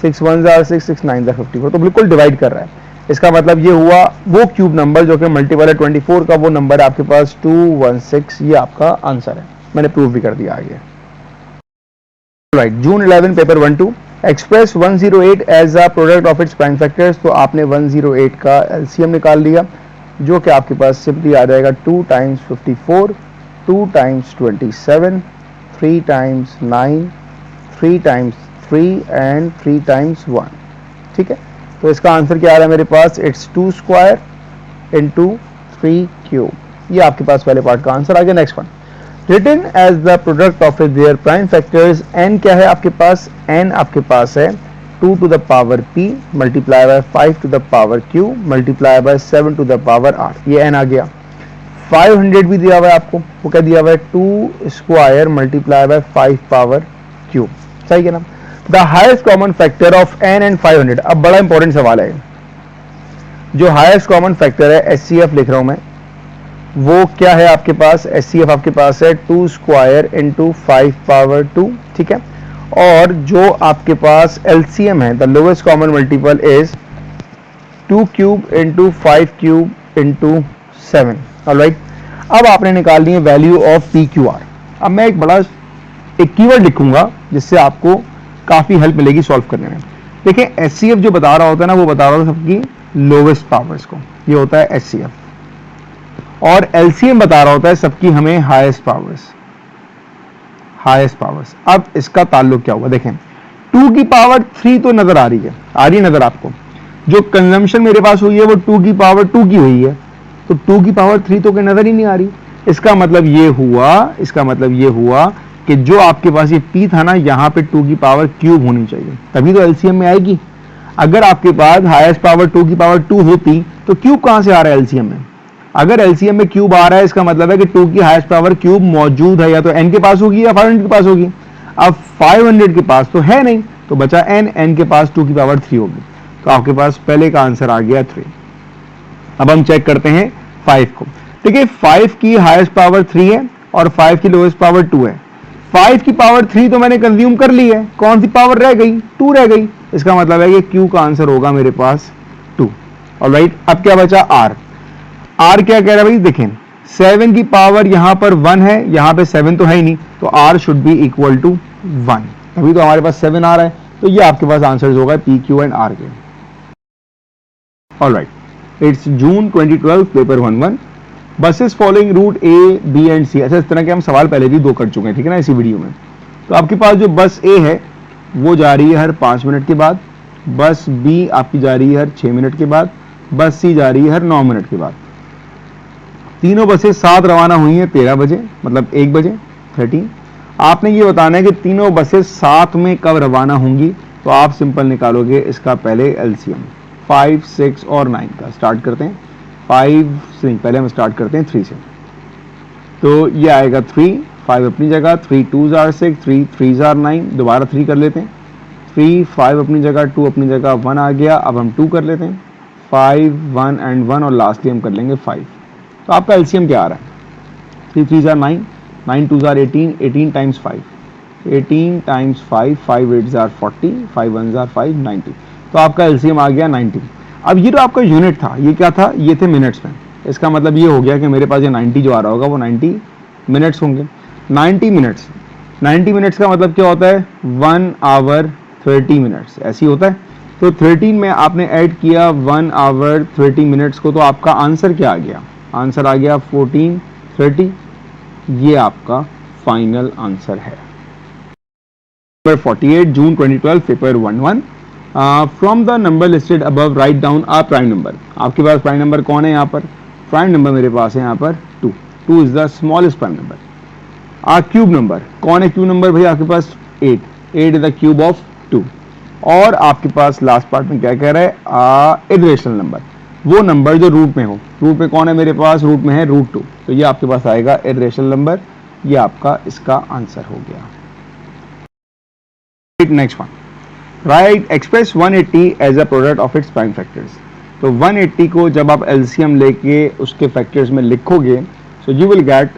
6 1s are 6, 6 9s are 54, तो बिल्कुल डिवाइड कर रहा है। इसका मतलब ये हुआ वो क्यूब नंबर जो कि मल्टीपल है 24 का, वो नंबर है आपके पास 216, ये आपका आंसर है, मैंने प्रूव भी कर दिया आगे। Right, June 11 paper 1-2, express 108 as a product of its prime factors, तो आपने 108 का एलसीएम निकाल लिया, जो कि आपके पास सिंपली आ जाएगा 2 times 54, 2 times 27, 3 times 9, 3 times 3 and 3 times 1। ठीक है, तो इसका आंसर क्या आ रहा है मेरे पास, इट्स 2 स्क्वायर इंटू 3 क्यूब, ये आपके पास पहले पार्ट का आंसर आ गया। Next one, written as the product of their prime factors, n क्या है आपके पास, एन आपके पास है 2 to the power p multiply by 5 to the power q multiply by 7 to the power r, ये n आ गया। 500 भी दिया हुआ है आपको, वो क्या दिया हुआ है, 2 square multiply by 5 power q, सही है ना। The highest common factor of n and 500, अब बड़ा इंपॉर्टेंट सवाल है, जो हाईएस्ट कॉमन फैक्टर है एचसीएफ लिख रहा हूं मैं, वो क्या है आपके पास, एचसीएफ आपके पास है 2 स्क्वायर इंटू 5 पावर 2, ठीक है। और जो आपके पास एलसीएम है, the lowest common multiple is 2 cube into 5 cube into 7। Alright, अब आपने निकालनी है value of P Q R. अब मैं एक कीवर्ड लिखूंगा जिससे आपको काफी हेल्प मिलेगी सॉल्व करने में। देखिए, एचसीएफ जो बता रहा होता है ना, वो बता रहा होता है सबकी लोवेस्ट पावर्स को, ये होता है एचसीएफ, और एलसीएम बता रहा होता है सबकी हमें हाईएस्ट पावर्स। अब इसका ताल्लुक क्या होगा, देखें 2 की पावर 3 तो नजर आ रही है नजर आपको, जो कंजम्पशन मेरे पास हुई है वो 2 की पावर 2 की हुई है, तो 2 की पावर 3 तो नजर ही नहीं आ रही। इसका मतलब ये हुआ कि जो आपके पास ये p था ना, यहाँ पे 2 की पावर क्यूब होनी चाहिए, तभी तो एलसीएम में आएगी। अगर आपके पास हाईएस्ट पावर 2 की पावर 2 होती तो क्यूब कहां से आ रहा है एलसीएम में। अगर एलसीएम में क्यूब आ रहा है, इसका मतलब है कि 2 की हाईएस्ट पावर क्यूब मौजूद है, या तो n के पास होगी या 500 के पास होगी। अब 500 के पास तो है नहीं, तो बचा n के पास 2 की पावर 3 होगी, तो आपके पास पहले का आंसर आ गया 3। अब हम चेक करते हैं 5 को। देखिए, 5 की हाईएस्ट पावर 3 है और 5 की लोएस्ट पावर 2 है। 5 की पावर 3 तो मैंने कंज्यूम कर ली है, कौन सी पावर रह गई, 2 रह गई। इसका मतलब है कि Q का आंसर होगा मेरे पास 2। ऑलराइट, अब क्या बचा R क्या कह रहा है भाई, देखें 7 की पावर यहां पर 1 है, यहां पे 7 तो है ही नहीं, तो R should be equal to 1, तभी तो हमारे पास 7 आ रहा है। तो ये आपके पास आंसर्स होगा P, Q एंड R के। Alright, it's June 2012 paper 1-1, buses following route A, B and C। अच्छा, इस तरह के हम सवाल पहले भी 2 कर चुके हैं, ठीक है ना, इसी वीडियो में। तो आपके पास जो बस A है वो जा रही है हर 5 मिनट के बाद, बस B आपकी जा रही है हर 6 मिनट के बाद, बस C जा रही है हर 9 मिनट के बाद। तीनों बसेस साथ रवाना हुई हैं 13 बजे, मतलब 1 बजे 13। आपने ये बताना है कि तीनों बसेस साथ में कब रवाना होंगी, तो आप सिंपल निकालोगे इसका पहले एलसीएम 5, 6 और 9 का। स्टार्ट करते हैं 5 से, पहले हम स्टार्ट करते हैं 3 से, तो ये आएगा 3, 5 अपनी जगह, 3 2s are 6, 3 3s are 9, दोबारा 3 कर लेते हैं, 3 5 अपनी जगह, 2 अपनी जगह, 1 आ गया। अब हम 2 कर लेते हैं, 5 1 एंड 1, और लास्टली हम कर लेंगे 5। तो आपका एलसीएम क्या आ रहा है, 3 3s are 9, 9 2s are 18, 18 times 5, 18 times 5, 5 8s are 40, 5 1s are 5, 90। तो आपका एलसीएम आ गया 90। अब ये जो आपका यूनिट था, ये क्या था, ये थे मिनट्स में। इसका मतलब ये हो गया कि मेरे पास ये 90 जो आ रहा होगा वो 90 मिनट्स होंगे। 90 मिनट्स का मतलब क्या होता है, 1 आवर 30 मिनट्स, ऐसी होता है। तो 13 में आपने ऐड किया 1 आवर 30 मिनट्स को, तो आपका आंसर क्या आ गया, आंसर आ गया 1430। ये आपका फाइनल आंसर है। Number 48 June 2012 paper 1-1, from the number listed above write down a prime number. आपके पास प्राइम नंबर कौन है, यहाँ पर प्राइम नंबर मेरे पास है यहाँ पर 2, 2 is the smallest prime number. A cube number कौन है, क्यूब नंबर भाई आपके पास 8, 8 इज द क्यूब ऑफ 2। और आपके पास लास्ट पार्ट में क्या कह रहा है, इरेशनल नंबर, वो नंबर जो रूट में हो। रूट में कौन है मेरे पास, रूट में है √2, तो ये आपके पास आएगा इरेशनल नंबर, ये आपका इसका आंसर हो गया। Next one, write express 180 as a product of its prime factors. तो 180 को जब आप एलसीएम लेके उसके फैक्टर्स में लिखोगे, so you will get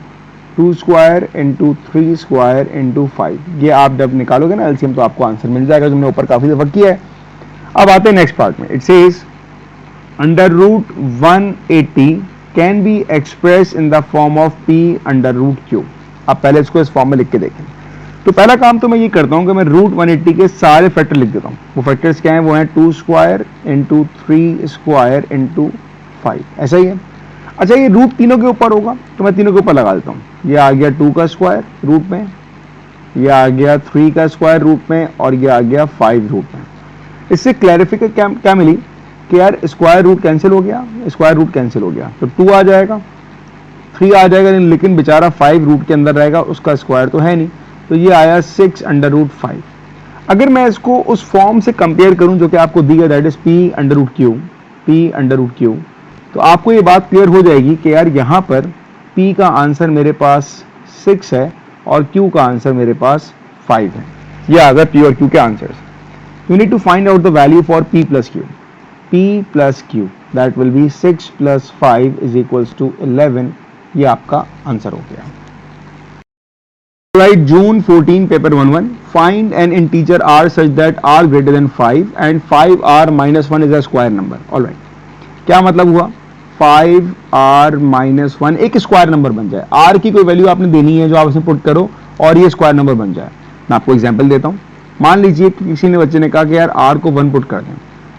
2 square into 3 square into 5। ये आप जब निकालोगे ना एलसीएम तो आपको आंसर मिल जाएगा, जो हमने ऊपर काफ़ी दफ़ा किया है। अब आते हैं नेक्स्ट पार्ट में। It says under root 180 can be express in the form of p under root q. आप पहले इसको इस फॉर्म में लिख के देखें। तो पहला काम तो मैं ये करता हूँ कि मैं रूट 180 के सारे फैक्टर लिख देता हूँ। वो फैक्टर्स क्या हैं? वो हैं 2 स्क्वायर इंटू 3 स्क्वायर इंटू 5, ऐसा ही है। अच्छा, ये रूट तीनों के ऊपर होगा तो मैं तीनों के ऊपर लगा देता हूँ। ये आ गया 2 का स्क्वायर रूट में, ये आ गया 3 का स्क्वायर रूट में, और ये आ गया 5 रूट में। इससे क्लैरिफिकेशन क्या मिली कि यार स्क्वायर रूट कैंसिल हो गया, स्क्वायर रूट कैंसिल हो गया, तो 2 आ जाएगा, 3 आ जाएगा, लेकिन बेचारा 5 रूट के अंदर रहेगा, उसका स्क्वायर तो है नहीं, तो ये आया 6 अंडर रूट 5। अगर मैं इसको उस फॉर्म से कंपेयर करूं जो कि आपको दी गई, that is p under root q, p under root q, तो आपको ये बात क्लियर हो जाएगी कि यार यहाँ पर p का आंसर मेरे पास 6 है और q का आंसर मेरे पास 5 है। ये आ गए p और q के answers. You need to find out the value for p plus q. p plus q that will be 6 plus 5 is equals to 11. ये आपका आंसर हो गया। Write June 14 paper 11. Find an integer r such that r greater than 5 and 5r minus 1 is a square number. All right. क्या मतलब हुआ? 5r minus 1 एक square number बन जाए। r की कोई वैल्यू आपने देनी है जो आप उसमें पुट करो और ये स्क्वायर नंबर बन जाए। मैं आपको एग्जांपल देता हूँ। मान लीजिए किसी ने बच्चे ने कहा कि यार r को 1 पुट कर दें।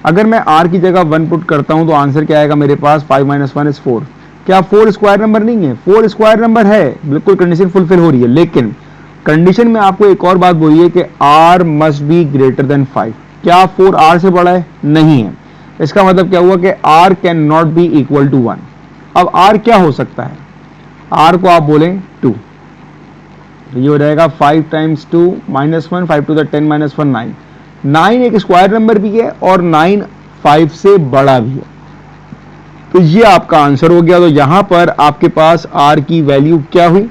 अगर मैं r की जगह 1 पुट करता हूं तो आंसर क्या आएगा मेरे पास? 5 माइनस 1 इज 4। क्या 4 स्क्वायर नंबर नहीं है? 4 स्क्वायर नंबर है, बिल्कुल कंडीशन फुलफिल हो रही है, लेकिन कंडीशन में आपको एक और बात बोली है कि r must be greater than 5। क्या 4 r से बड़ा है? नहीं है। इसका मतलब क्या हुआ कि r can not be equal to 1। अब r क्या हो सकता है? r को आप बोलें 2, तो ये हो जाएगा 5 times 2 minus 1, 5 to the 10 minus 1 9। 9 एक स्क्वायर नंबर भी है और 9 5 से बड़ा भी है, तो ये आपका आंसर हो गया। तो यहां पर आपके पास r की वैल्यू क्या हुई?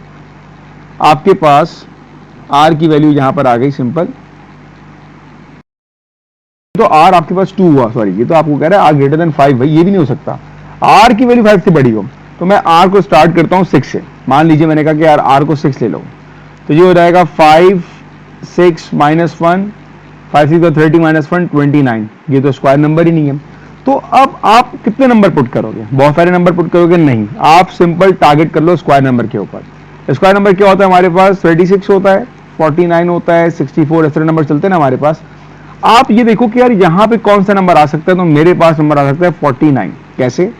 आपके पास r की वैल्यू यहां पर आ गई सिंपल, तो r आपके पास 2 हुआ। सॉरी, ये तो आपको कह रहा है r ग्रेटर देन 5, भाई ये भी नहीं हो सकता, r की वैल्यू 5 से बड़ी हो। तो मैं r को स्टार्ट करता हूं 6 से। मान लीजिए मैंने कहा कि यार r को 6 ले लो, तो ये हो जाएगा 5 6 माइनस 1, 5 6 30 माइनस 1 29। ये तो स्क्वायर नंबर ही नहीं है। तो अब आप कितने नंबर पुट करोगे? बहुत सारे नंबर पुट करोगे? नहीं, आप सिंपल टारगेट कर लो स्क्वायर नंबर के ऊपर। स्क्वायर नंबर क्या होता है हमारे पास? 36 होता है, 49 होता है, 64, ऐसे नंबर चलते हैं ना हमारे पास। आप ये देखो कि यार यहाँ पे कौन सा नंबर आ सकता है, तो मेरे पास नंबर आ सकता है 49। कैसे?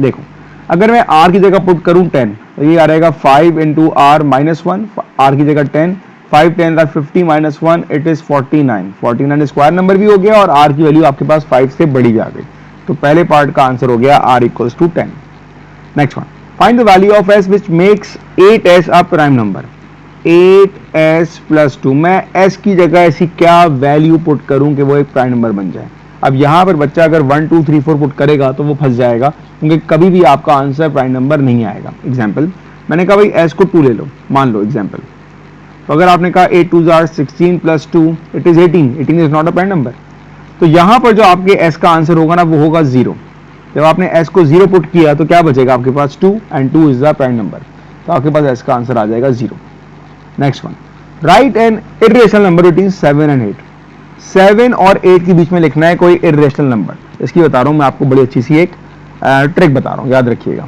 देखो, अगर मैं r की जगह पुट करूं 10, तो ये आ रहेगा 5 इंटू आर माइनस 1, r की जगह 10, 5 10 50 minus 1, it is 49। 49 square number भी हो गया और r की वैल्यू आपके पास 5 से बड़ी भी आ गई। तो पहले पार्ट का आंसर हो गया r equals to 10। Next one, find the value of s which makes 8s a prime number. 8s plus 2, मैं s की जगह ऐसी क्या वैल्यू पुट करूं कि वो एक प्राइम नंबर बन जाए? अब यहां पर बच्चा अगर 1 2 3 4 पुट करेगा तो वो फंस जाएगा, क्योंकि कभी भी आपका आंसर प्राइम नंबर नहीं आएगा। एग्जाम्पल, मैंने कहा भाई s को 2 ले लो, मान लो एग्जाम्पल, तो अगर आपने कहा 8 2 are 16 plus 2 it is 18, 18 is not a prime number, तो यहां पर जो आपके s का आंसर होगा ना वो होगा 0। जब आपने s को 0 पुट किया तो क्या बचेगा आपके पास? 2, and 2 is the prime number, तो आपके पास s का आंसर आ जाएगा 0। Next one, right N irrational number between 7 and 8। 7 और 8 के बीच में लिखना है कोई इर्रेशनल नंबर। इसकी बता रहा हूं मैं आपको, बड़ी अच्छी सी एक ट्रिक बता रहा हूं, याद रखिएगा।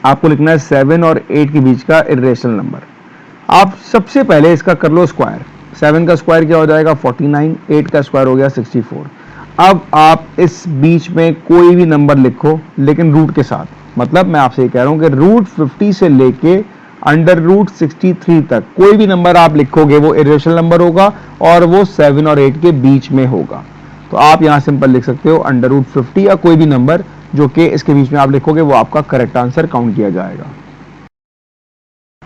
आपको लिखना है 7 और 8 के बीच का इर्रेशनल नंबर। आप सबसे पहले इसका कर लो स्क्वायर। 7 का स्क्वायर क्या हो जाएगा? 49, 8 का स्क्वायर हो गया 64। अब आप इस बीच में कोई भी नंबर लिखो, लेकिन रूट के साथ। मतलब मैं आपसे ये कह रहा हूं कि रूट 50 से लेके अंडर रूट 63 तक कोई भी नंबर आप लिखोगे वो इरेशनल नंबर होगा और वो 7 और 8 के बीच में होगा। तो आप यहां सिंपल लिख सकते हो अंडर रूट 50 या कोई भी नंबर जो कि इसके बीच में आप लिखोगे वो आपका करेक्ट आंसर काउंट किया जाएगा।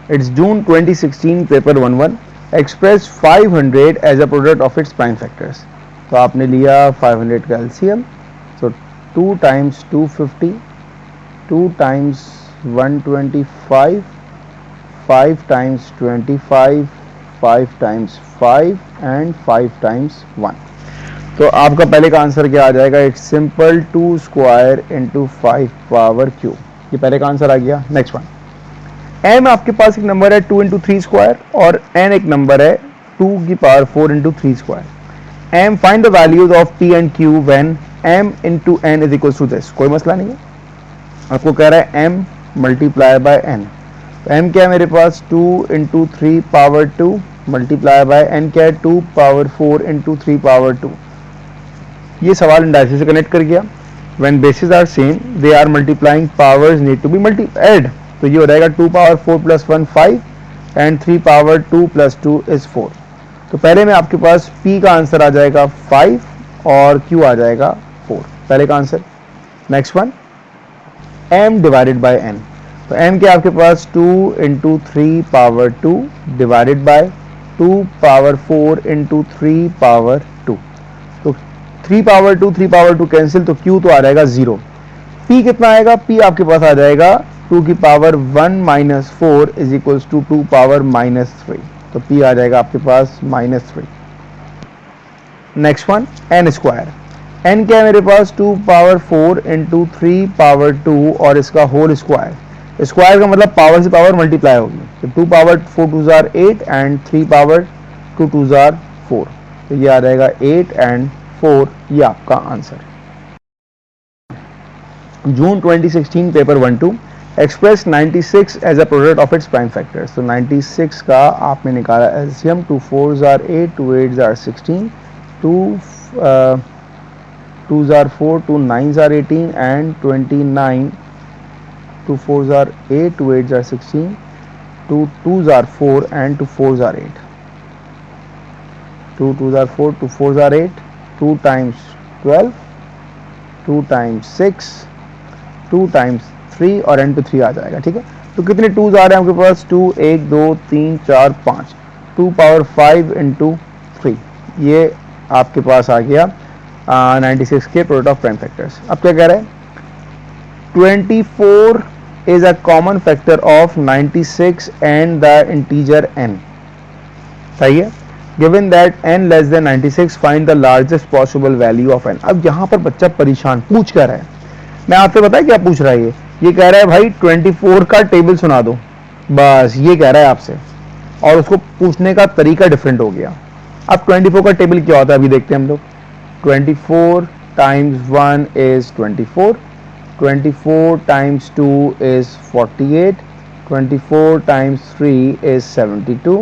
It's June 2016 paper 11, express 500 as a product of its prime factors. तो आपने लिया 500 का LCM, so 2 times 250, 2 times 125, 5 times 25, 5 times 5 and 5 times 1। तो आपका पहले का आंसर क्या आ जाएगा, it's simple 2 square into 5 power Q, ये पहले का आंसर आ गया। नेक्स्ट वन, m आपके पास एक नंबर है 2 इंटू 3 स्क्वायर और n एक नंबर है 2 की power 4 into 3 square. m find the values of p and q when m into n is equal to this. कोई मसला नहीं है, आपको कह रहा है m मल्टीप्लाई बाय n। तो m क्या है मेरे पास 2 into 3 power 2 multiply by n क्या है 2 पावर 4 इंटू 3 पावर 2। ये सवाल इंडाइसिस से कनेक्ट कर गया। When basis are same they are multiplying powers need to be multiplied. तो ये हो जाएगा 2 power 4 plus 1 5 and 3 power 2 plus 2 is 4। तो पहले में आपके पास p का आंसर आ जाएगा 5 और q आ जाएगा 4, पहले का answer. Next one, m divided by n। तो m क्या आपके पास 2 into 3 power 2 divided by 2 power 4 into 3 power 2। तो 3 पावर 2 कैंसिल, तो q तो आ जाएगा 0। p कितना आएगा, p आपके पास आ जाएगा 2 की power 1 minus 4 is equals to 2 power minus 3। तो p आ जाएगा आपके पास -3। Next one, n square. n क्या है मेरे पास 2 पावर 4 इंटू 3 पावर 2 और इसका होल स्क्वायर। स्क्वायर का मतलब पावर से पावर मल्टीप्लाई होगी। तो 2 पावर 4 2 जार 8 एंड 3 पावर 2 2 जार 4। तो ये आ जाएगा 8 एंड 4, ये आपका answer. June 2016 paper 1-2 express 96 as a product of its prime factors. तो 96 का आपने निकाला एलसीएम, 2 4 जार 8 2 8 जार 16 2 जार 4 2 9 जार 18 एंड 29 2 4 जार 8 2 8 जार 16 2 2 जार 4 एंड 2 4 जार 8 2 2 जार 4 2 4 जार 8 2 टाइम्स 12 2 टाइम्स 6 2 टाइम्स 3 और एंड पे 3 आ जाएगा। ठीक है, तो कितने 2 आ रहे हैं आपके पास, 2 1 2 3 4 5, 2 पावर 5 इंटू 3, ये आपके पास आ गया 96 के प्रोडक्ट ऑफ प्राइम फैक्टर्स। अब क्या कह रहे हैं, 24 is a common factor of 96 and the integer n। सही है, given that n less than 96 find the largest possible value of n। अब यहाँ पर बच्चा परेशान पूछ कर रहा है, मैं आपसे बताया क्या पूछ रहा है, ये कह रहा है भाई 24 का टेबल सुना दो, बस ये कह रहा है आपसे, और उसको पूछने का तरीका डिफरेंट हो गया। अब 24 का टेबल क्या होता है अभी देखते हैं हम लोग। 24 times 1 is 24, 24 times 2 is 48, 24 times 3 is 72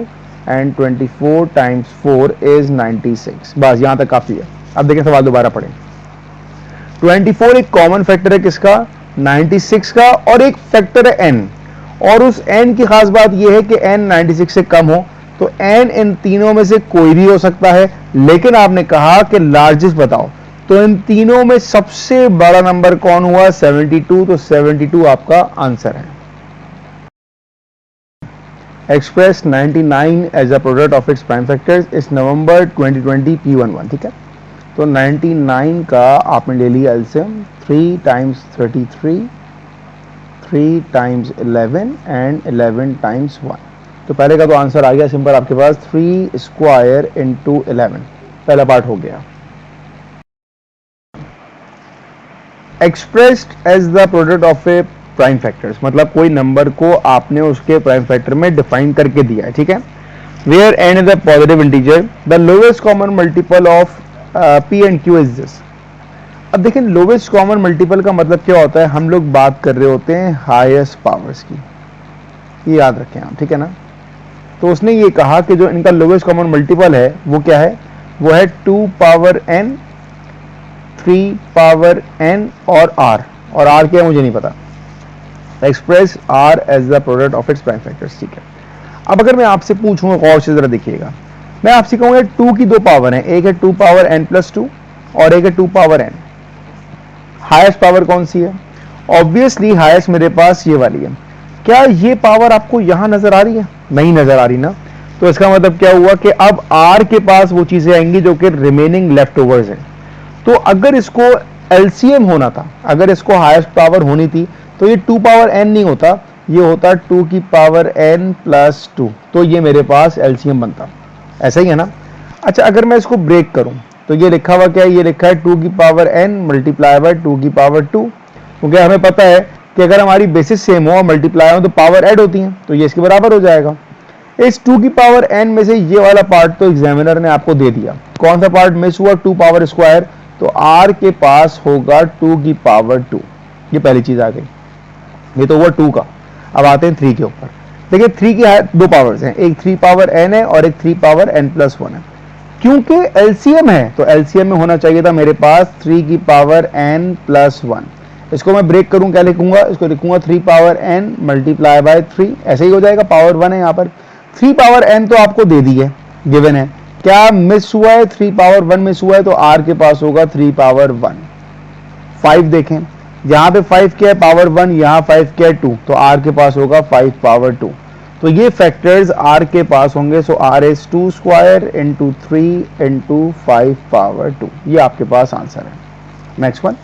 and 24 times 4 is 96। बस यहाँ तक काफी है। अब देखें सवाल दोबारा पढ़ें। 24 एक कॉमन फैक्टर है किसका, 96 का, और एक फैक्टर है n, और उस n की खास बात यह है कि n 96 से कम हो, तो n इन तीनों में से कोई भी हो सकता है, लेकिन आपने कहा कि लार्जेस्ट बताओ, तो इन तीनों में सबसे बड़ा नंबर कौन हुआ, 72, तो 72 आपका आंसर है। Express 99 as a product of its prime factors इस नवंबर 2020 P11। ठीक है, तो 99 का आपने ले लिया LCM, 3 times 33, 3 times 11 and 11 times 1। तो पहले का तो आंसर आ गया सिंपल आपके पास 3 स्क्वायर इंटू 11, पहला पार्ट हो गया। Expressed as the product of a prime factors, मतलब कोई नंबर को आपने उसके प्राइम फैक्टर में डिफाइन करके दिया है। ठीक है, where n is a positive integer, the lowest common multiple of p and q is this. अब देखें, लोवेस्ट कॉमन मल्टीपल का मतलब क्या होता है, हम लोग बात कर रहे होते हैं हाईएस्ट पावर्स की, ये याद रखें आप। ठीक है ना, तो उसने ये कहा कि जो इनका लोवेस्ट कॉमन मल्टीपल है वो क्या है, वो है 2 पावर n, 3 पावर n और r क्या है मुझे नहीं पता। Express r as the product of its prime factors. ठीक है, अब अगर मैं आपसे पूछूंगा, गौर से जरा देखिएगा, मैं आपसे कहूंगा 2 की 2 पावर है, एक है 2 पावर n प्लस 2 और एक है 2 पावर n। हाईएस्ट पावर कौन सी है, ऑब्वियसली हाईएस्ट मेरे पास ये वाली है। क्या ये पावर आपको यहां नजर आ रही है, नहीं नजर आ रही ना, तो इसका मतलब क्या हुआ कि अब r के पास वो चीजें आएंगी जो कि रिमेनिंग लेफ्ट ओवर्स हैं। तो अगर इसको एलसीएम होना था, अगर इसको हाईएस्ट पावर होनी थी, तो ये 2 पावर n नहीं होता, ये होता 2 की पावर n प्लस 2, तो ये मेरे पास एलसीएम बनता। ऐसा ही है ना। अच्छा, अगर मैं इसको ब्रेक करूं, तो ये लिखा हुआ क्या है, ये लिखा है 2 की पावर n मल्टीप्लाई बाय 2 की पावर 2, क्योंकि हमें पता है कि अगर हमारी बेसिस सेम हो और मल्टीप्लाई हो तो पावर ऐड होती है, तो ये इसके बराबर हो जाएगा। इस 2 की पावर n में से ये वाला पार्ट तो एग्जामिनर ने आपको दे दिया, कौन सा पार्ट मिस हुआ, 2 पावर स्क्वायर, तो r के पास होगा 2 की पावर 2, ये पहली चीज आ गई, ये तो हुआ 2 का। अब आते हैं 3 के ऊपर। देखिए 3 की दो पावर्स हैं, एक 3 पावर n है और एक 3 पावर n+1 है। क्योंकि एलसीएम है तो एलसीएम में होना चाहिए था मेरे पास 3 की पावर n+1। इसको मैं ब्रेक करूं, क्या लिखूंगा, इसको लिखूंगा 3 पावर n मल्टीप्लाई बाय 3, ऐसे ही हो जाएगा, पावर 1 है यहाँ पर। 3 पावर n तो आपको दे दी है, गिवन है। क्या मिस हुआ है, 3 पावर 1 मिस हुआ है, तो r के पास होगा 3 पावर 1। 5 देखें, यहाँ पे 5 क्या है, पावर 1, यहाँ 5 क्या है, 2, तो r के पास होगा 5 पावर 2। तो ये फैक्टर्स r के पास होंगे, so r is 2 square into 3 into 5 power 2, ये आपके पास आंसर है। Next one,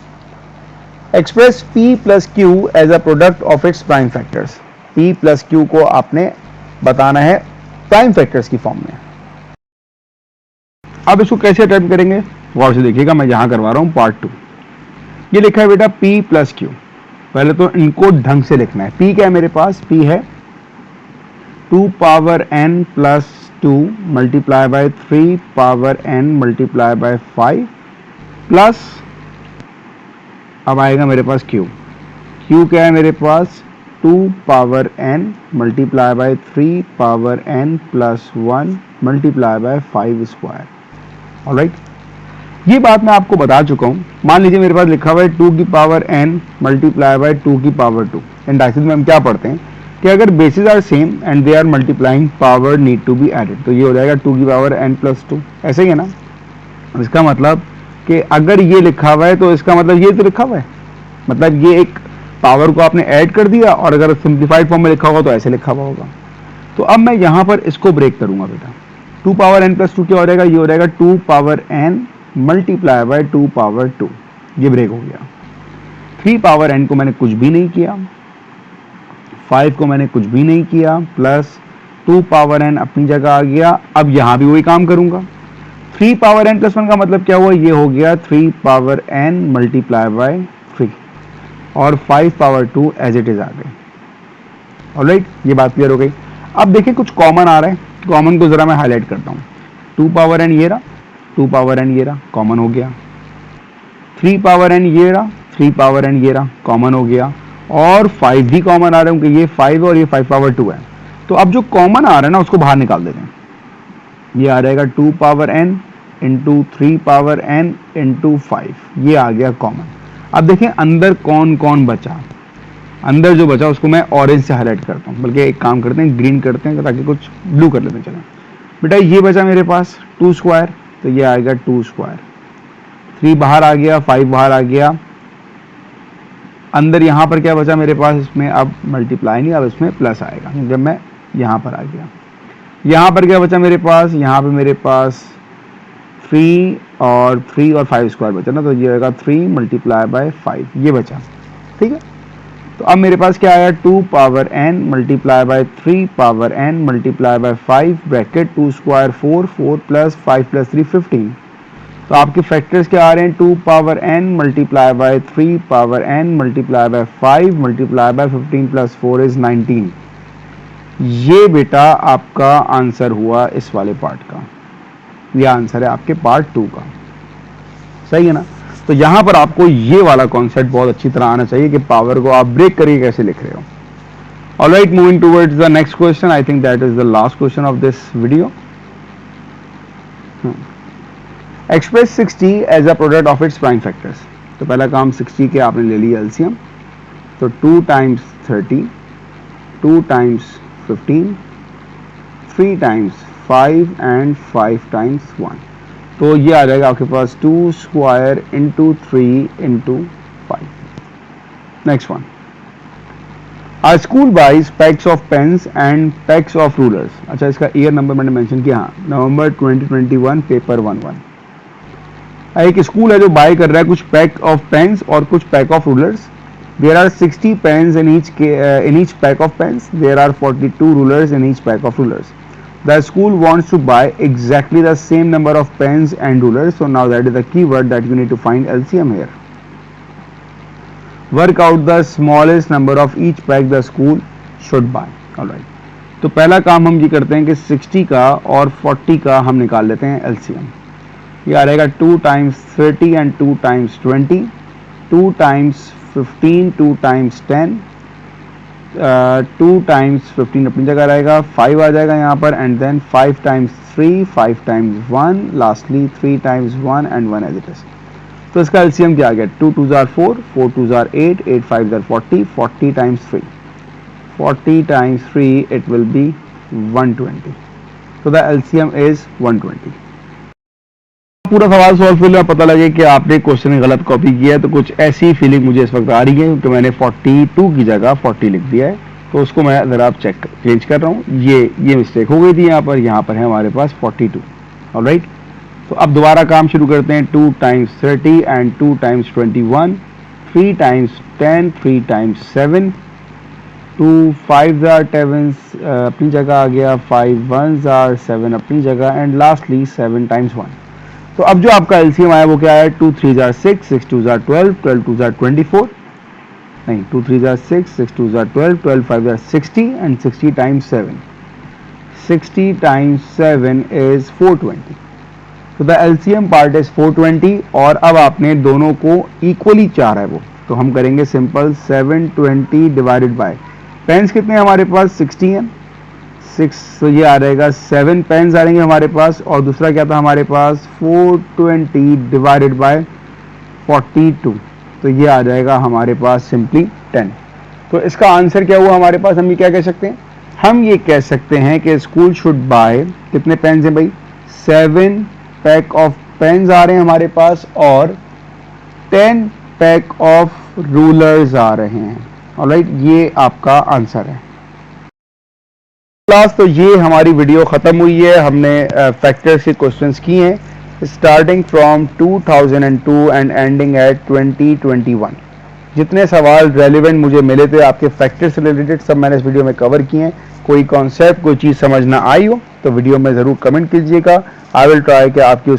express p plus q as a product of its prime factors. p plus q को आपने बताना है प्राइम फैक्टर्स की फॉर्म में। अब इसको कैसे अटेम्प्ट करेंगे, गौर से देखिएगा, मैं यहां करवा रहा हूं पार्ट 2। ये लिखा है बेटा p प्लस q, पहले तो इनको ढंग से लिखना है। p क्या है मेरे पास, p है 2 power n plus 2 multiply by 3 power n multiply by 5 plus, अब आएगा मेरे पास q। q क्या है मेरे पास 2 power n multiply by 3 power n plus 1 multiply by 5 square. Alright, ये बात मैं आपको बता चुका हूं। मान लीजिए मेरे पास लिखा हुआ है 2 की पावर n मल्टीप्लाई बाय 2 की पावर 2। इंडाइसिस में हम क्या पढ़ते हैं कि अगर bases are same and they are multiplying, power need to be added, तो ये हो जाएगा 2 की पावर n प्लस 2, ऐसे ही है ना। इसका मतलब कि अगर ये लिखा हुआ है तो इसका मतलब ये तो लिखा हुआ है, मतलब ये एक पावर को आपने ऐड कर दिया, और अगर सिंप्लीफाइड फॉर्म में लिखा होगा तो ऐसे लिखा हुआ होगा। तो अब मैं यहाँ पर इसको ब्रेक करूंगा बेटा, 2 पावर n प्लस 2 क्या हो जाएगा, ये हो जाएगा 2 power n multiply by 2 power 2, ये ब्रेक हो गया। 3 पावर n को मैंने कुछ भी नहीं किया, 5 को मैंने कुछ भी नहीं किया, प्लस 2 पावर n अपनी जगह आ गया। अब यहां भी वही काम करूंगा, 3 पावर n प्लस 1 का मतलब क्या हुआ, ये हो गया 3 पावर n मल्टीप्लाई बाय 3, और 5 पावर 2 एज इट इज आ गए। ऑलराइट, ये बात क्लियर हो गई। अब देखिए कुछ कॉमन आ रहा है, कॉमन को जरा मैं हाईलाइट करता हूँ। 2 पावर n ये रहा, 2 पावर n ये रहा, कॉमन हो गया। 3 पावर n ये रहा, 3 पावर n ये रहा, कॉमन हो गया। और 5 भी कॉमन आ रहा है क्योंकि ये 5 और ये 5 पावर 2 है। तो अब जो कॉमन आ रहा है ना उसको बाहर निकाल देते हैं, ये आ जाएगा 2 power n into 3 power n into 5, ये आ गया कॉमन। अब देखें अंदर कौन कौन बचा, अंदर जो बचा उसको मैं ऑरेंज से हाईलाइट करता हूँ, बल्कि एक काम करते हैं ग्रीन करते हैं ताकि कुछ ब्लू कर लेते हैं। चलो बेटा ये बचा मेरे पास 2 स्क्वायर, तो ये आएगा 2 स्क्वायर, 3 बाहर आ गया, 5 बाहर आ गया। अंदर यहाँ पर क्या बचा मेरे पास, इसमें अब मल्टीप्लाई नहीं, अब इसमें प्लस आएगा जब मैं यहाँ पर आ गया। यहाँ पर क्या बचा मेरे पास, यहाँ पे मेरे पास 3 और 5 स्क्वायर बचा ना, तो ये आएगा 3 मल्टीप्लाई बाय 5, ये बचा। ठीक है, तो अब मेरे पास क्या आया, 2 power n multiply by 3 power n multiply by 5 bracket 2 square 4, 4 plus 5 plus 3 15। तो आपके फैक्टर्स क्या आ रहे हैं, 2 power n multiply by 3 power n multiply by 5 multiply by 15 plus 4 is 19। ये बेटा आपका आंसर हुआ इस वाले पार्ट का, ये आंसर है आपके पार्ट 2 का, सही है ना। तो यहां पर आपको ये वाला कॉन्सेप्ट बहुत अच्छी तरह आना चाहिए कि पावर को आप ब्रेक करके कैसे लिख रहे हो। Alright, moving towards the next question, I think that is the last question of this video. Express 60 as a product of its prime factors. तो पहला काम 60 के आपने ले लिया एलसीएम, तो 2 times 30, 2 times 15, 3 times 5 and 5 times 1, तो ये आ जाएगा आपके पास 2 square into 3 into 5। Next one, our school buys packs of pens and packs of rulers. अच्छा, इसका ईयर नंबर मैंने मेंशन किया, हाँ, नवंबर 2021, पेपर 11। एक स्कूल है जो बाय कर रहा है कुछ पैक ऑफ पेन्स और कुछ pack of rulers. There are 60 pens in each pack of pens, there are 42 rulers in each pack of rulers. The school wants to buy exactly the same number of pens and rulers. So now that is the keyword that you need to find LCM here. Work out the smallest number of each pack the school should buy. Alright. तो पहला काम हम ये करते हैं कि 60 का और 40 का हम निकाल लेते हैं LCM. ये आ रहेगा 2 times 30 and 2 times 20, 2 times 15, 2 times 10, 2 times 15 अपनी जगह रहेगा, 5 आ जाएगा यहाँ पर, and then 5 times 3, 5 times 1, lastly 3 times 1 and 1 as it is. तो इसका LCM क्या आ गया? 2 2s are 4, 4 2s are 8, 8 5s are 40, 40 times 3. 40 times 3 it will be 120. So the LCM is 120. पूरा सवाल सॉल्व कर लिया, पता लगे कि आपने क्वेश्चन गलत कॉपी किया है, तो कुछ ऐसी फीलिंग मुझे इस वक्त आ रही है क्योंकि मैंने 42 की जगह 40 लिख दिया है, तो उसको मैं ज़रा आप चेंज कर रहा हूँ. ये मिस्टेक हो गई थी यहाँ पर है हमारे पास 42. ऑलराइट, तो अब दोबारा काम शुरू करते हैं. 2 times 30 and 2 times 21, 3 times 10, 3 times 7, 2 5s are 7s अपनी जगह आ गया, 5 1s are 7 अपनी जगह, एंड लास्टली 7 times 1. तो अब जो आपका LCM आया वो क्या है? 2 3s are 6, 6 2s are 12, 12 2s are 24, नहीं 2 3s are 6, 6 2s are 12, 12 5s are 60 and 60 times 7. 60 times 7 is 420. तो द LCM पार्ट इज 420. और अब आपने दोनों को इक्वली चार है वो, तो हम करेंगे सिंपल 720 डिवाइडेड बाय, पेन्स कितने हमारे पास? 60 हैं, 6, तो ये आ रहेगा 7 पेन्स आ रहेंगे हमारे पास, और दूसरा क्या था हमारे पास? 420 डिवाइडेड बाय 42, तो ये आ जाएगा हमारे पास सिंपली 10. तो इसका आंसर क्या हुआ हमारे पास? हम ये क्या कह सकते हैं? हम ये कह सकते हैं कि स्कूल शुड बाय, कितने पेन्स हैं भाई? 7 पैक ऑफ पेन्स आ रहे हैं हमारे पास, और 10 पैक ऑफ रूलर्स आ रहे हैं. ऑलराइट, ये आपका आंसर है क्लास. तो ये हमारी वीडियो ख़त्म हुई है. हमने फैक्टर्स के क्वेश्चंस किए हैं starting from 2002 and ending eight 2021. जितने सवाल रेलिवेंट मुझे मिले थे आपके फैक्टर से रिलेटेड, सब मैंने इस वीडियो में कवर किए हैं. कोई कॉन्सेप्ट, कोई चीज़ समझ ना आई हो तो वीडियो में ज़रूर कमेंट कीजिएगा. आई विल ट्राई कि आपकी